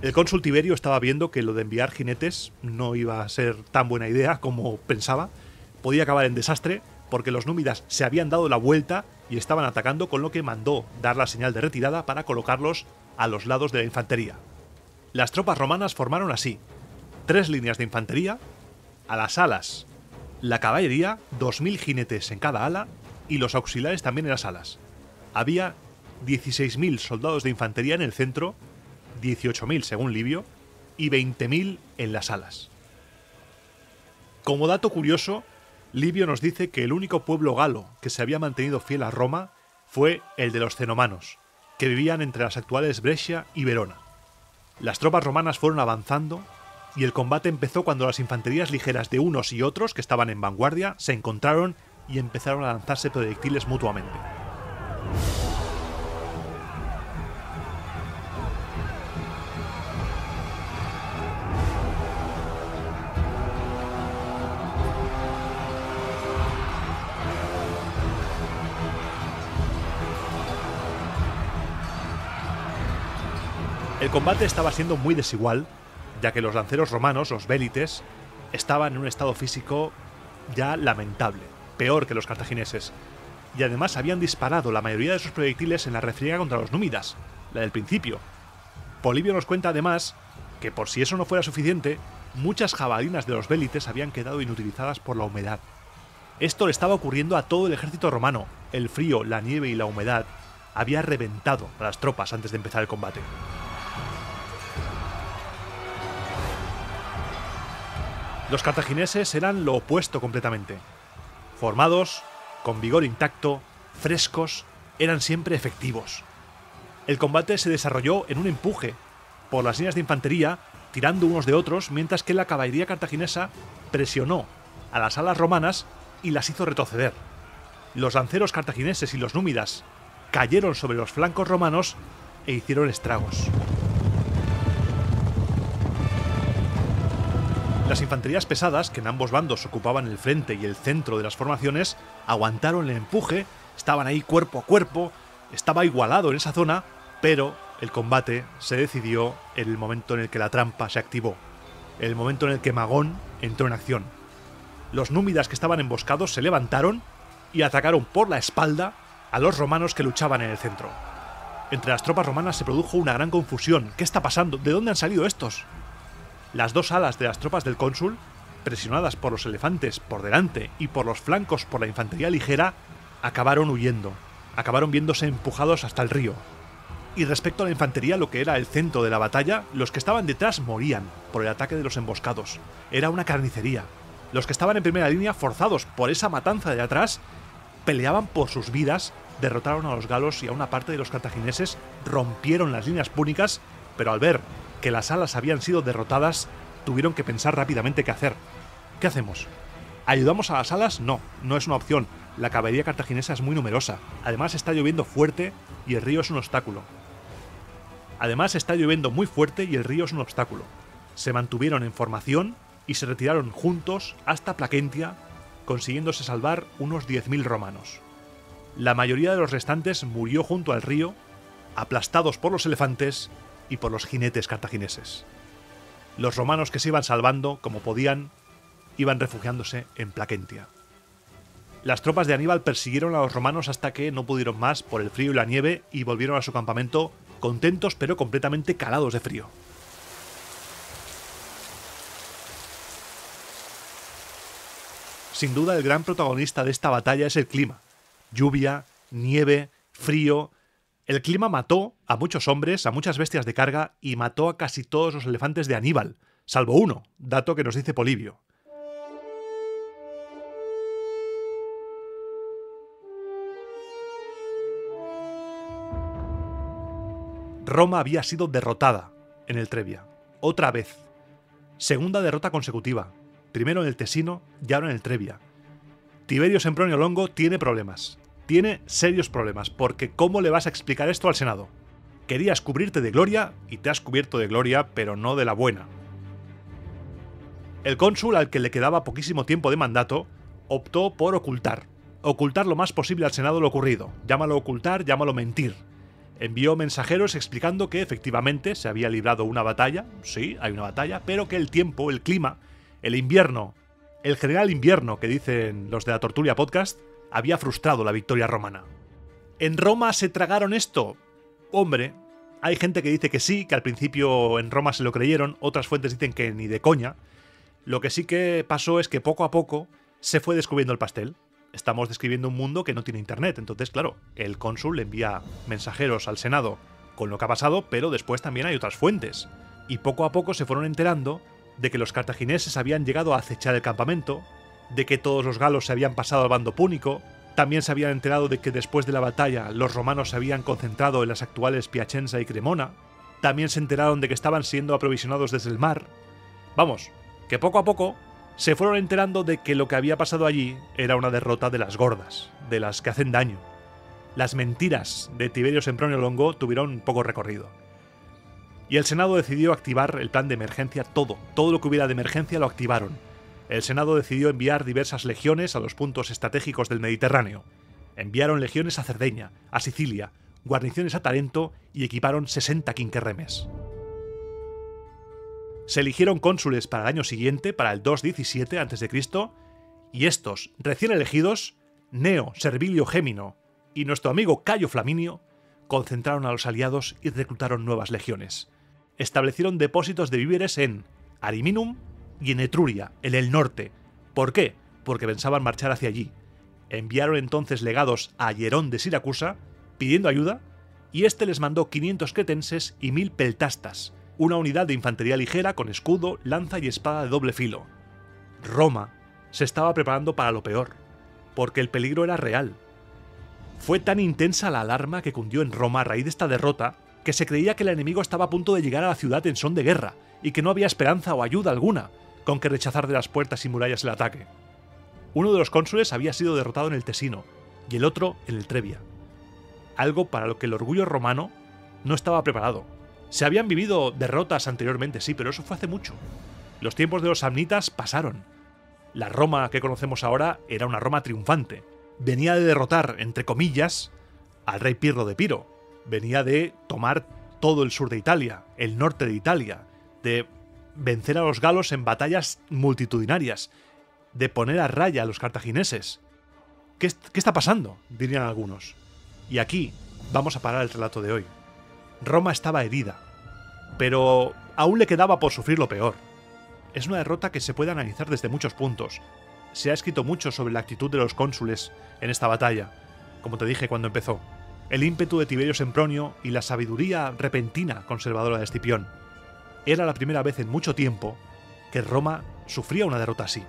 Speaker 1: El cónsul Tiberio estaba viendo que lo de enviar jinetes no iba a ser tan buena idea como pensaba. Podía acabar en desastre porque los númidas se habían dado la vuelta y estaban atacando, con lo que mandó dar la señal de retirada para colocarlos a los lados de la infantería. Las tropas romanas formaron así: 3 líneas de infantería, a las alas la caballería, 2000 jinetes en cada ala y los auxiliares también en las alas. Había 16.000 soldados de infantería en el centro, 18.000 según Livio, y 20.000 en las alas. Como dato curioso, Livio nos dice que el único pueblo galo que se había mantenido fiel a Roma fue el de los cenomanos, que vivían entre las actuales Brescia y Verona. Las tropas romanas fueron avanzando y el combate empezó cuando las infanterías ligeras de unos y otros, que estaban en vanguardia, se encontraron y empezaron a lanzarse proyectiles mutuamente. El combate estaba siendo muy desigual, ya que los lanceros romanos, los vélites, estaban en un estado físico ya lamentable, peor que los cartagineses, y además habían disparado la mayoría de sus proyectiles en la refriega contra los númidas, la del principio. Polibio nos cuenta además que, por si eso no fuera suficiente, muchas jabalinas de los vélites habían quedado inutilizadas por la humedad. Esto le estaba ocurriendo a todo el ejército romano. El frío, la nieve y la humedad había reventado a las tropas antes de empezar el combate. Los cartagineses eran lo opuesto completamente. Formados, con vigor intacto, frescos, eran siempre efectivos. El combate se desarrolló en un empuje por las líneas de infantería, tirando unos de otros, mientras que la caballería cartaginesa presionó a las alas romanas y las hizo retroceder. Los lanceros cartagineses y los númidas cayeron sobre los flancos romanos e hicieron estragos. Las infanterías pesadas, que en ambos bandos ocupaban el frente y el centro de las formaciones, aguantaron el empuje, estaban ahí cuerpo a cuerpo, estaba igualado en esa zona, pero el combate se decidió en el momento en el que la trampa se activó, en el momento en el que Magón entró en acción. Los númidas que estaban emboscados se levantaron y atacaron por la espalda a los romanos que luchaban en el centro. Entre las tropas romanas se produjo una gran confusión. ¿Qué está pasando? ¿De dónde han salido estos? Las dos alas de las tropas del cónsul, presionadas por los elefantes por delante y por los flancos por la infantería ligera, acabaron huyendo, acabaron viéndose empujados hasta el río. Y respecto a la infantería, lo que era el centro de la batalla, los que estaban detrás morían por el ataque de los emboscados. Era una carnicería. Los que estaban en primera línea, forzados por esa matanza de atrás, peleaban por sus vidas, derrotaron a los galos y a una parte de los cartagineses, rompieron las líneas púnicas, pero al ver que las alas habían sido derrotadas, tuvieron que pensar rápidamente qué hacer. ¿Qué hacemos? ¿Ayudamos a las alas? No, no es una opción. La caballería cartaginesa es muy numerosa. Además está lloviendo fuerte y el río es un obstáculo. Se mantuvieron en formación y se retiraron juntos hasta Placentia, consiguiéndose salvar unos 10.000 romanos. La mayoría de los restantes murió junto al río, aplastados por los elefantes y por los jinetes cartagineses. Los romanos que se iban salvando, como podían, iban refugiándose en Placentia. Las tropas de Aníbal persiguieron a los romanos hasta que no pudieron más por el frío y la nieve y volvieron a su campamento contentos pero completamente calados de frío. Sin duda el gran protagonista de esta batalla es el clima. Lluvia, nieve, frío. El clima mató a muchos hombres, a muchas bestias de carga y mató a casi todos los elefantes de Aníbal, salvo uno, dato que nos dice Polibio. Roma había sido derrotada en el Trebia, otra vez. Segunda derrota consecutiva, primero en el Tesino y ahora en el Trebia. Tiberio Sempronio Longo tiene problemas, tiene serios problemas, porque ¿cómo le vas a explicar esto al Senado? Querías cubrirte de gloria y te has cubierto de gloria, pero no de la buena. El cónsul, al que le quedaba poquísimo tiempo de mandato, optó por ocultar lo más posible al Senado lo ocurrido. Llámalo ocultar, llámalo mentir. Envió mensajeros explicando que efectivamente se había librado una batalla, sí, hay una batalla, pero que el tiempo, el clima, el invierno, el general invierno que dicen los de la Tortulia Podcast, había frustrado la victoria romana. ¿En Roma se tragaron esto? Hombre, hay gente que dice que sí, que al principio en Roma se lo creyeron, otras fuentes dicen que ni de coña. Lo que sí que pasó es que poco a poco se fue descubriendo el pastel. Estamos describiendo un mundo que no tiene internet, entonces claro, el cónsul le envía mensajeros al Senado con lo que ha pasado, pero después también hay otras fuentes. Y poco a poco se fueron enterando de que los cartagineses habían llegado a acechar el campamento, de que todos los galos se habían pasado al bando púnico, también se habían enterado de que después de la batalla los romanos se habían concentrado en las actuales Piacenza y Cremona, también se enteraron de que estaban siendo aprovisionados desde el mar. Vamos, que poco a poco se fueron enterando de que lo que había pasado allí era una derrota de las gordas, de las que hacen daño. Las mentiras de Tiberio Sempronio Longo tuvieron poco recorrido. Y el Senado decidió activar el plan de emergencia, todo lo que hubiera de emergencia lo activaron. El Senado decidió enviar diversas legiones a los puntos estratégicos del Mediterráneo. Enviaron legiones a Cerdeña, a Sicilia, guarniciones a Tarento y equiparon 60 quinquerremes. Se eligieron cónsules para el año siguiente, para el 217 a.C., y estos, recién elegidos, Neo, Servilio Gémino y nuestro amigo Cayo Flaminio, concentraron a los aliados y reclutaron nuevas legiones. Establecieron depósitos de víveres en Ariminum y en Etruria, en el norte. ¿Por qué? Porque pensaban marchar hacia allí. Enviaron entonces legados a Hierón de Siracusa, pidiendo ayuda, y este les mandó 500 cretenses y 1000 peltastas, una unidad de infantería ligera con escudo, lanza y espada de doble filo. Roma se estaba preparando para lo peor, porque el peligro era real. Fue tan intensa la alarma que cundió en Roma a raíz de esta derrota que se creía que el enemigo estaba a punto de llegar a la ciudad en son de guerra y que no había esperanza o ayuda alguna con que rechazar de las puertas y murallas el ataque. Uno de los cónsules había sido derrotado en el Tesino y el otro en el Trebia. Algo para lo que el orgullo romano no estaba preparado. Se habían vivido derrotas anteriormente, sí, pero eso fue hace mucho. Los tiempos de los samnitas pasaron. La Roma que conocemos ahora era una Roma triunfante. Venía de derrotar, entre comillas, al rey Pirro de Piro. Venía de tomar todo el sur de Italia, el norte de Italia, de vencer a los galos en batallas multitudinarias, de poner a raya a los cartagineses. ¿Qué está pasando?, dirían algunos. Y aquí vamos a parar el relato de hoy. Roma estaba herida, pero aún le quedaba por sufrir lo peor. Es una derrota que se puede analizar desde muchos puntos. Se ha escrito mucho sobre la actitud de los cónsules en esta batalla, como te dije cuando empezó, el ímpetu de Tiberio Sempronio y la sabiduría repentina conservadora de Escipión. Era la primera vez en mucho tiempo que Roma sufría una derrota así.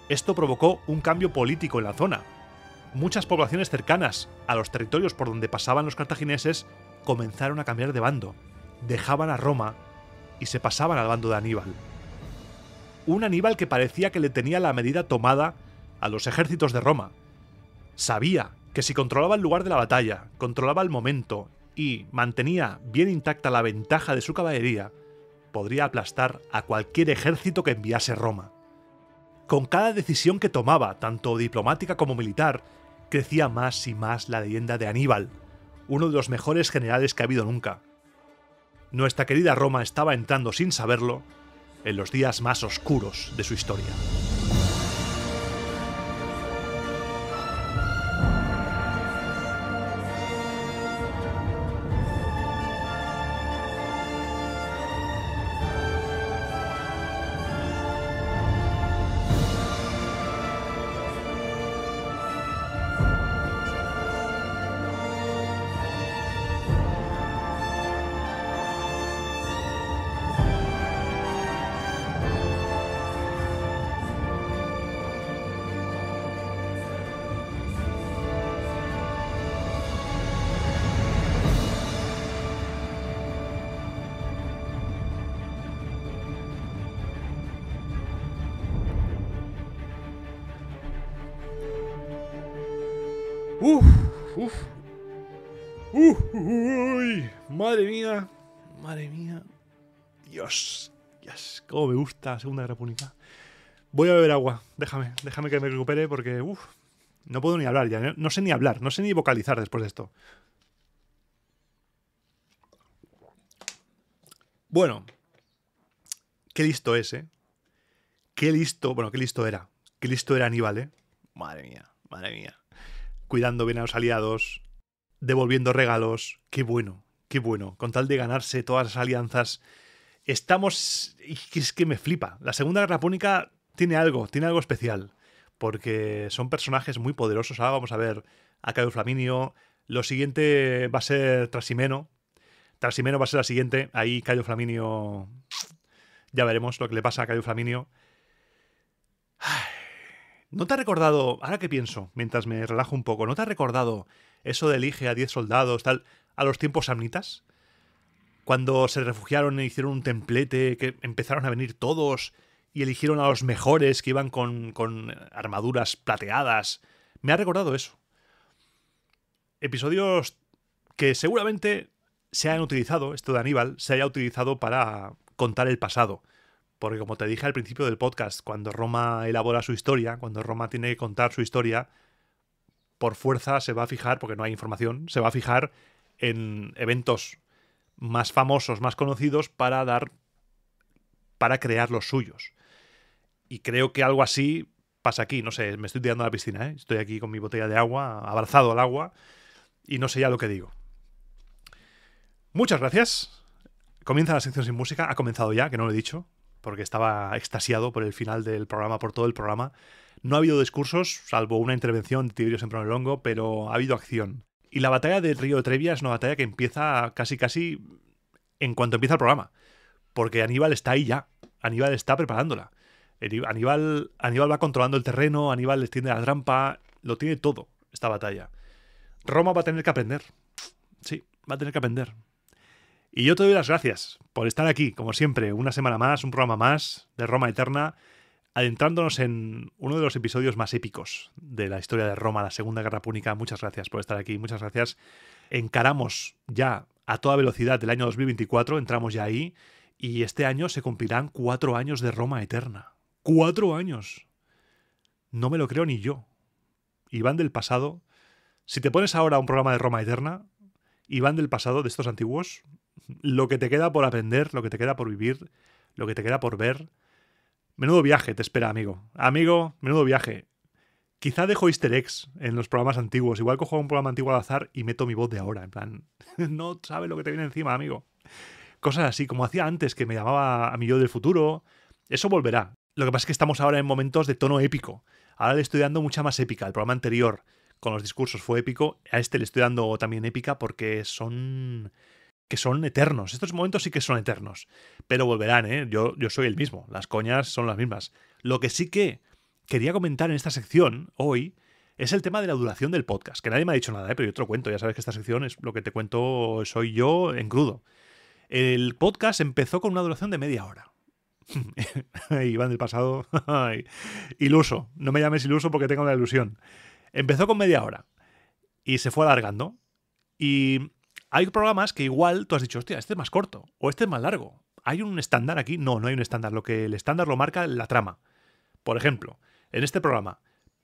Speaker 1: Esto provocó un cambio político en la zona. Muchas poblaciones cercanas a los territorios por donde pasaban los cartagineses comenzaron a cambiar de bando, dejaban a Roma y se pasaban al bando de Aníbal. Un Aníbal que parecía que le tenía la medida tomada a los ejércitos de Roma. Sabía que si controlaba el lugar de la batalla, controlaba el momento y mantenía bien intacta la ventaja de su caballería, podría aplastar a cualquier ejército que enviase Roma. Con cada decisión que tomaba, tanto diplomática como militar, crecía más y más la leyenda de Aníbal, uno de los mejores generales que ha habido nunca. Nuestra querida Roma estaba entrando sin saberlo en los días más oscuros de su historia. Uy, madre mía, Dios, cómo me gusta la Segunda Guerra Púnica. Voy a beber agua, déjame que me recupere porque no puedo ni hablar ya, no sé ni hablar, no sé ni vocalizar después de esto. Bueno, qué listo es, qué listo era Aníbal, madre mía. Cuidando bien a los aliados, devolviendo regalos, qué bueno, con tal de ganarse todas las alianzas. Es que me flipa. La Segunda Guerra Púnica tiene algo especial, porque son personajes muy poderosos. Ahora vamos a ver a Cayo Flaminio. Lo siguiente va a ser Trasimeno. Trasimeno va a ser la siguiente. Ahí Cayo Flaminio... Ya veremos lo que le pasa a Cayo Flaminio. ¿No te ha recordado, ahora que pienso, mientras me relajo un poco, ¿no te ha recordado eso de elige a 10 soldados, tal, a los tiempos samnitas? Cuando se refugiaron e hicieron un templete, que empezaron a venir todos y eligieron a los mejores que iban con armaduras plateadas. Me ha recordado eso. Episodios que seguramente se hayan utilizado, esto de Aníbal, se haya utilizado para contar el pasado. Porque como te dije al principio del podcast, cuando Roma elabora su historia, cuando Roma tiene que contar su historia, por fuerza se va a fijar, porque no hay información, se va a fijar en eventos más famosos, más conocidos, para dar para crear los suyos. Y creo que algo así pasa aquí. No sé, me estoy tirando a la piscina, ¿eh? Estoy aquí con mi botella de agua, abrazado al agua, y no sé ya lo que digo. Muchas gracias. Comienza la sección sin música. Ha comenzado ya, que no lo he dicho, porque estaba extasiado por el final del programa, por todo el programa. No ha habido discursos, salvo una intervención de Tiberio Sempronolongo, pero ha habido acción. Y la batalla del río de Trevia es una batalla que empieza casi en cuanto empieza el programa. Porque Aníbal está ahí ya. Aníbal está preparándola. Aníbal va controlando el terreno, Aníbal les tiende la trampa, lo tiene todo, esta batalla. Roma va a tener que aprender. Sí, va a tener que aprender. Y yo te doy las gracias por estar aquí, como siempre, una semana más, un programa más de Roma Eterna, adentrándonos en uno de los episodios más épicos de la historia de Roma, la Segunda Guerra Púnica. Muchas gracias por estar aquí, muchas gracias. Encaramos ya a toda velocidad el año 2024, entramos ya ahí, y este año se cumplirán 4 años de Roma Eterna. 4 años. No me lo creo ni yo. Iván del pasado. Si te pones ahora un programa de Roma Eterna, Iván del pasado, de estos antiguos, lo que te queda por aprender, lo que te queda por vivir, lo que te queda por ver. Menudo viaje te espera, amigo. Amigo, menudo viaje. Quizá dejo easter eggs en los programas antiguos. Igual cojo un programa antiguo al azar y meto mi voz de ahora. En plan, no sabes lo que te viene encima, amigo. Cosas así, como hacía antes, que me llamaba a mi yo del futuro. Eso volverá. Lo que pasa es que estamos ahora en momentos de tono épico. Ahora le estoy dando mucha más épica. El programa anterior con los discursos fue épico. A este le estoy dando también épica porque son eternos. Estos momentos sí que son eternos. Pero volverán, ¿eh? Yo soy el mismo. Las coñas son las mismas. Lo que sí que quería comentar en esta sección hoy es el tema de la duración del podcast. Que nadie me ha dicho nada, ¿eh? Pero yo te lo cuento. Ya sabes que esta sección es lo que te cuento, soy yo en crudo. El podcast empezó con una duración de media hora. Iván del pasado. Iluso. No me llames iluso porque tengo una ilusión. Empezó con media hora y se fue alargando. Y hay programas que igual tú has dicho, hostia, este es más corto o este es más largo. ¿Hay un estándar aquí? No, no hay un estándar. El estándar lo marca la trama. Por ejemplo, en este programa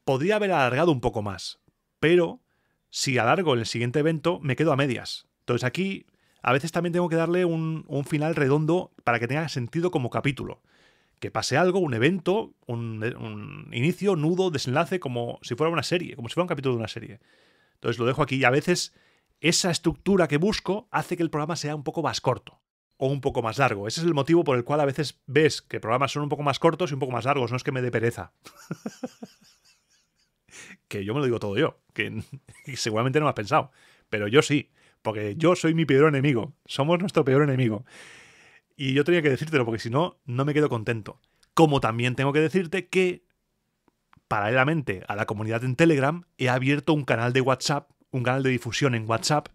Speaker 1: podría haber alargado un poco más, pero si alargo en el siguiente evento me quedo a medias. Entonces aquí a veces también tengo que darle un final redondo para que tenga sentido como capítulo. Que pase algo, un evento, un inicio, nudo, desenlace, como si fuera una serie, como si fuera un capítulo de una serie. Entonces lo dejo aquí y a veces esa estructura que busco hace que el programa sea un poco más corto o un poco más largo. Ese es el motivo por el cual a veces ves que programas son un poco más cortos y un poco más largos. No es que me dé pereza. Que yo me lo digo todo yo, que seguramente no me has pensado, pero yo sí. Porque yo soy mi peor enemigo. Somos nuestro peor enemigo. Y yo tenía que decírtelo porque si no, no me quedo contento. Como también tengo que decirte que, paralelamente a la comunidad en Telegram, he abierto un canal de WhatsApp, un canal de difusión en WhatsApp,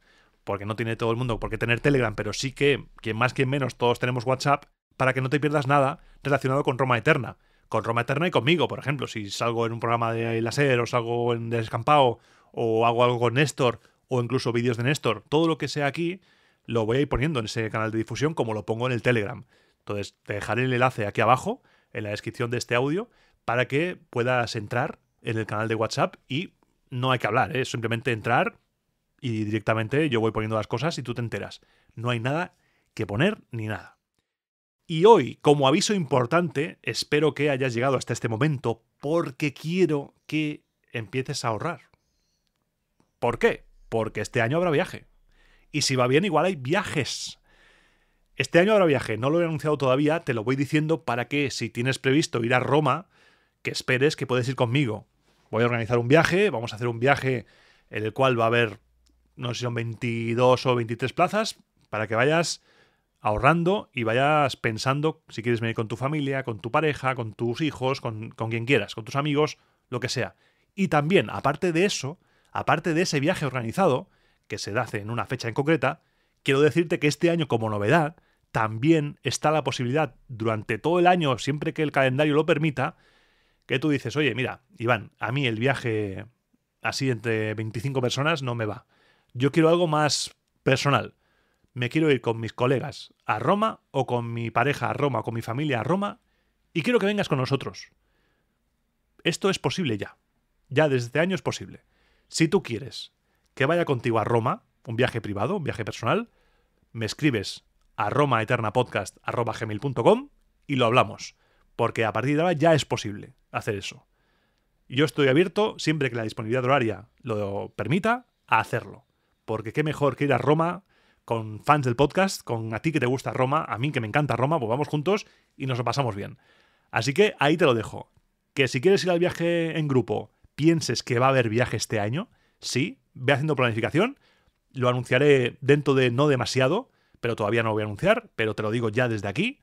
Speaker 1: porque no tiene todo el mundo por qué tener Telegram, pero sí que, quien más, quien menos, todos tenemos WhatsApp, para que no te pierdas nada relacionado con Roma Eterna. Con Roma Eterna y conmigo, por ejemplo. Si salgo en un programa de láser, o salgo en Descampado, o hago algo con Néstor, o incluso vídeos de Néstor, todo lo que sea aquí lo voy a ir poniendo en ese canal de difusión como lo pongo en el Telegram. Entonces te dejaré el enlace aquí abajo en la descripción de este audio para que puedas entrar en el canal de WhatsApp y no hay que hablar, ¿eh? Simplemente entrar y directamente yo voy poniendo las cosas y tú te enteras. No hay nada que poner ni nada. Y hoy, como aviso importante, espero que hayas llegado hasta este momento porque quiero que empieces a ahorrar. ¿Por qué? Porque este año habrá viaje. Y si va bien, igual hay viajes. Este año habrá viaje. No lo he anunciado todavía, te lo voy diciendo para que, si tienes previsto ir a Roma, que esperes que puedes ir conmigo. Voy a organizar un viaje, vamos a hacer un viaje en el cual va a haber, no sé si son 22 o 23 plazas, para que vayas ahorrando y vayas pensando si quieres venir con tu familia, con tu pareja, con tus hijos, con quien quieras, con tus amigos, lo que sea. Y también, aparte de eso, aparte de ese viaje organizado, que se hace en una fecha en concreta, quiero decirte que este año, como novedad, también está la posibilidad, durante todo el año, siempre que el calendario lo permita, que tú dices, oye, mira, Iván, a mí el viaje así entre 25 personas no me va. Yo quiero algo más personal. Me quiero ir con mis colegas a Roma, o con mi pareja a Roma, o con mi familia a Roma, y quiero que vengas con nosotros. Esto es posible ya. Ya desde este año es posible. Si tú quieres que vaya contigo a Roma, un viaje privado, un viaje personal, me escribes a romaeternapodcast@gmail.com y lo hablamos. Porque a partir de ahora ya es posible hacer eso. Yo estoy abierto, siempre que la disponibilidad horaria lo permita, a hacerlo. Porque qué mejor que ir a Roma con fans del podcast, con a ti que te gusta Roma, a mí que me encanta Roma, pues vamos juntos y nos lo pasamos bien. Así que ahí te lo dejo. Que si quieres ir al viaje en grupo, pienses que va a haber viaje este año, sí, ve haciendo planificación, lo anunciaré dentro de no demasiado, pero todavía no lo voy a anunciar, pero te lo digo ya desde aquí,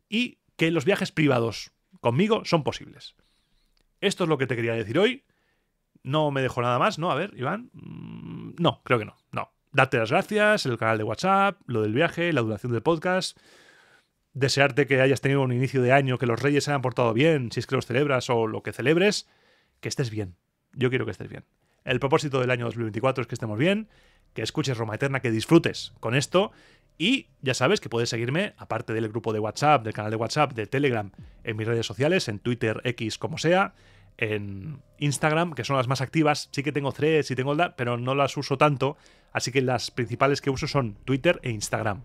Speaker 1: y que los viajes privados conmigo son posibles. Esto es lo que te quería decir hoy. No me dejo nada más, ¿no? A ver, Iván. No, creo que no. No. Darte las gracias, el canal de WhatsApp, lo del viaje, la duración del podcast. Desearte que hayas tenido un inicio de año, que los reyes se hayan portado bien, si es que los celebras o lo que celebres, que estés bien. Yo quiero que estés bien. El propósito del año 2024 es que estemos bien, que escuches Roma Eterna, que disfrutes con esto. Y ya sabes que puedes seguirme, aparte del grupo de WhatsApp, del canal de WhatsApp, de Telegram, en mis redes sociales, en Twitter, X, como sea, en Instagram, que son las más activas. Sí que tengo Threads y tengo pero no las uso tanto, así que las principales que uso son Twitter e Instagram.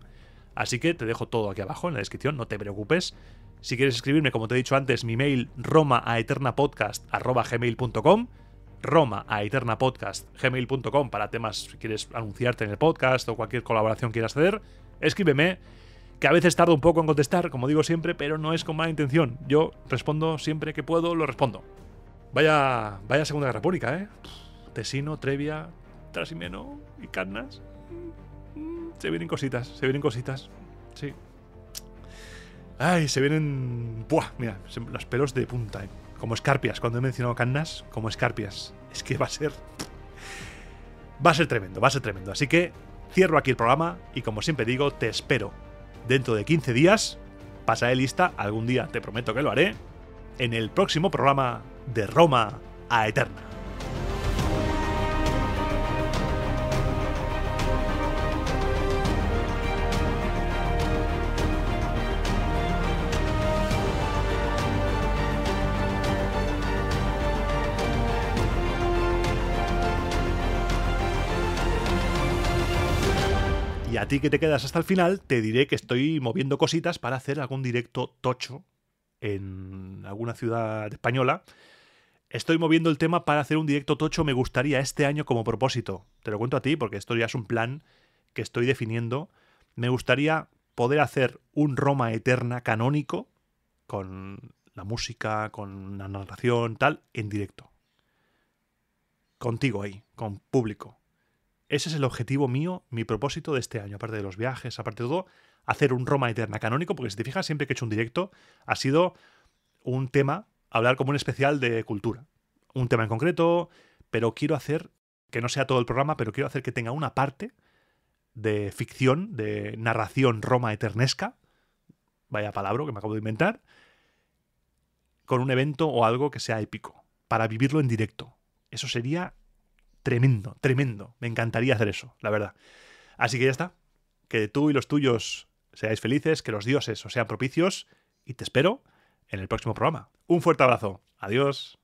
Speaker 1: Así que te dejo todo aquí abajo en la descripción, no te preocupes. Si quieres escribirme, como te he dicho antes, mi mail romaaeternapodcast@gmail.com, romaaeternapodcast@gmail.com para temas, si quieres anunciarte en el podcast o cualquier colaboración quieras hacer, escríbeme, que a veces tardo un poco en contestar, como digo siempre, pero no es con mala intención. Yo respondo siempre que puedo, lo respondo. Vaya Segunda Guerra Púnica, ¿eh? Tesino, Trevia, Trasimeno y Cannas. Se vienen cositas, sí. Ay, se vienen... Buah, mira, los pelos de punta, ¿eh? Como escarpias, cuando he mencionado Cannas, como escarpias. Es que va a ser tremendo, Así que cierro aquí el programa y como siempre digo, te espero dentro de 15 días. Pasaré lista, algún día te prometo que lo haré, en el próximo programa de Roma a Eterna. Y a ti que te quedas hasta el final, te diré que estoy moviendo cositas para hacer algún directo tocho en alguna ciudad española. Estoy moviendo el tema para hacer un directo tocho, me gustaría este año como propósito. Te lo cuento a ti porque esto ya es un plan que estoy definiendo. Me gustaría poder hacer un Roma Eterna canónico, con la música, con la narración, tal, en directo. Contigo ahí, con público. Ese es el objetivo mío, mi propósito de este año, aparte de los viajes, aparte de todo, hacer un Roma Eterna canónico, porque si te fijas, siempre que he hecho un directo, ha sido un tema, hablar como un especial de cultura. Un tema en concreto, pero quiero hacer, que no sea todo el programa, pero quiero hacer que tenga una parte de ficción, de narración Roma Eternesca, vaya palabra que me acabo de inventar, con un evento o algo que sea épico, para vivirlo en directo. Eso sería tremendo, tremendo. Me encantaría hacer eso, la verdad. Así que ya está. Que tú y los tuyos seáis felices, que los dioses os sean propicios y te espero en el próximo programa. Un fuerte abrazo. Adiós.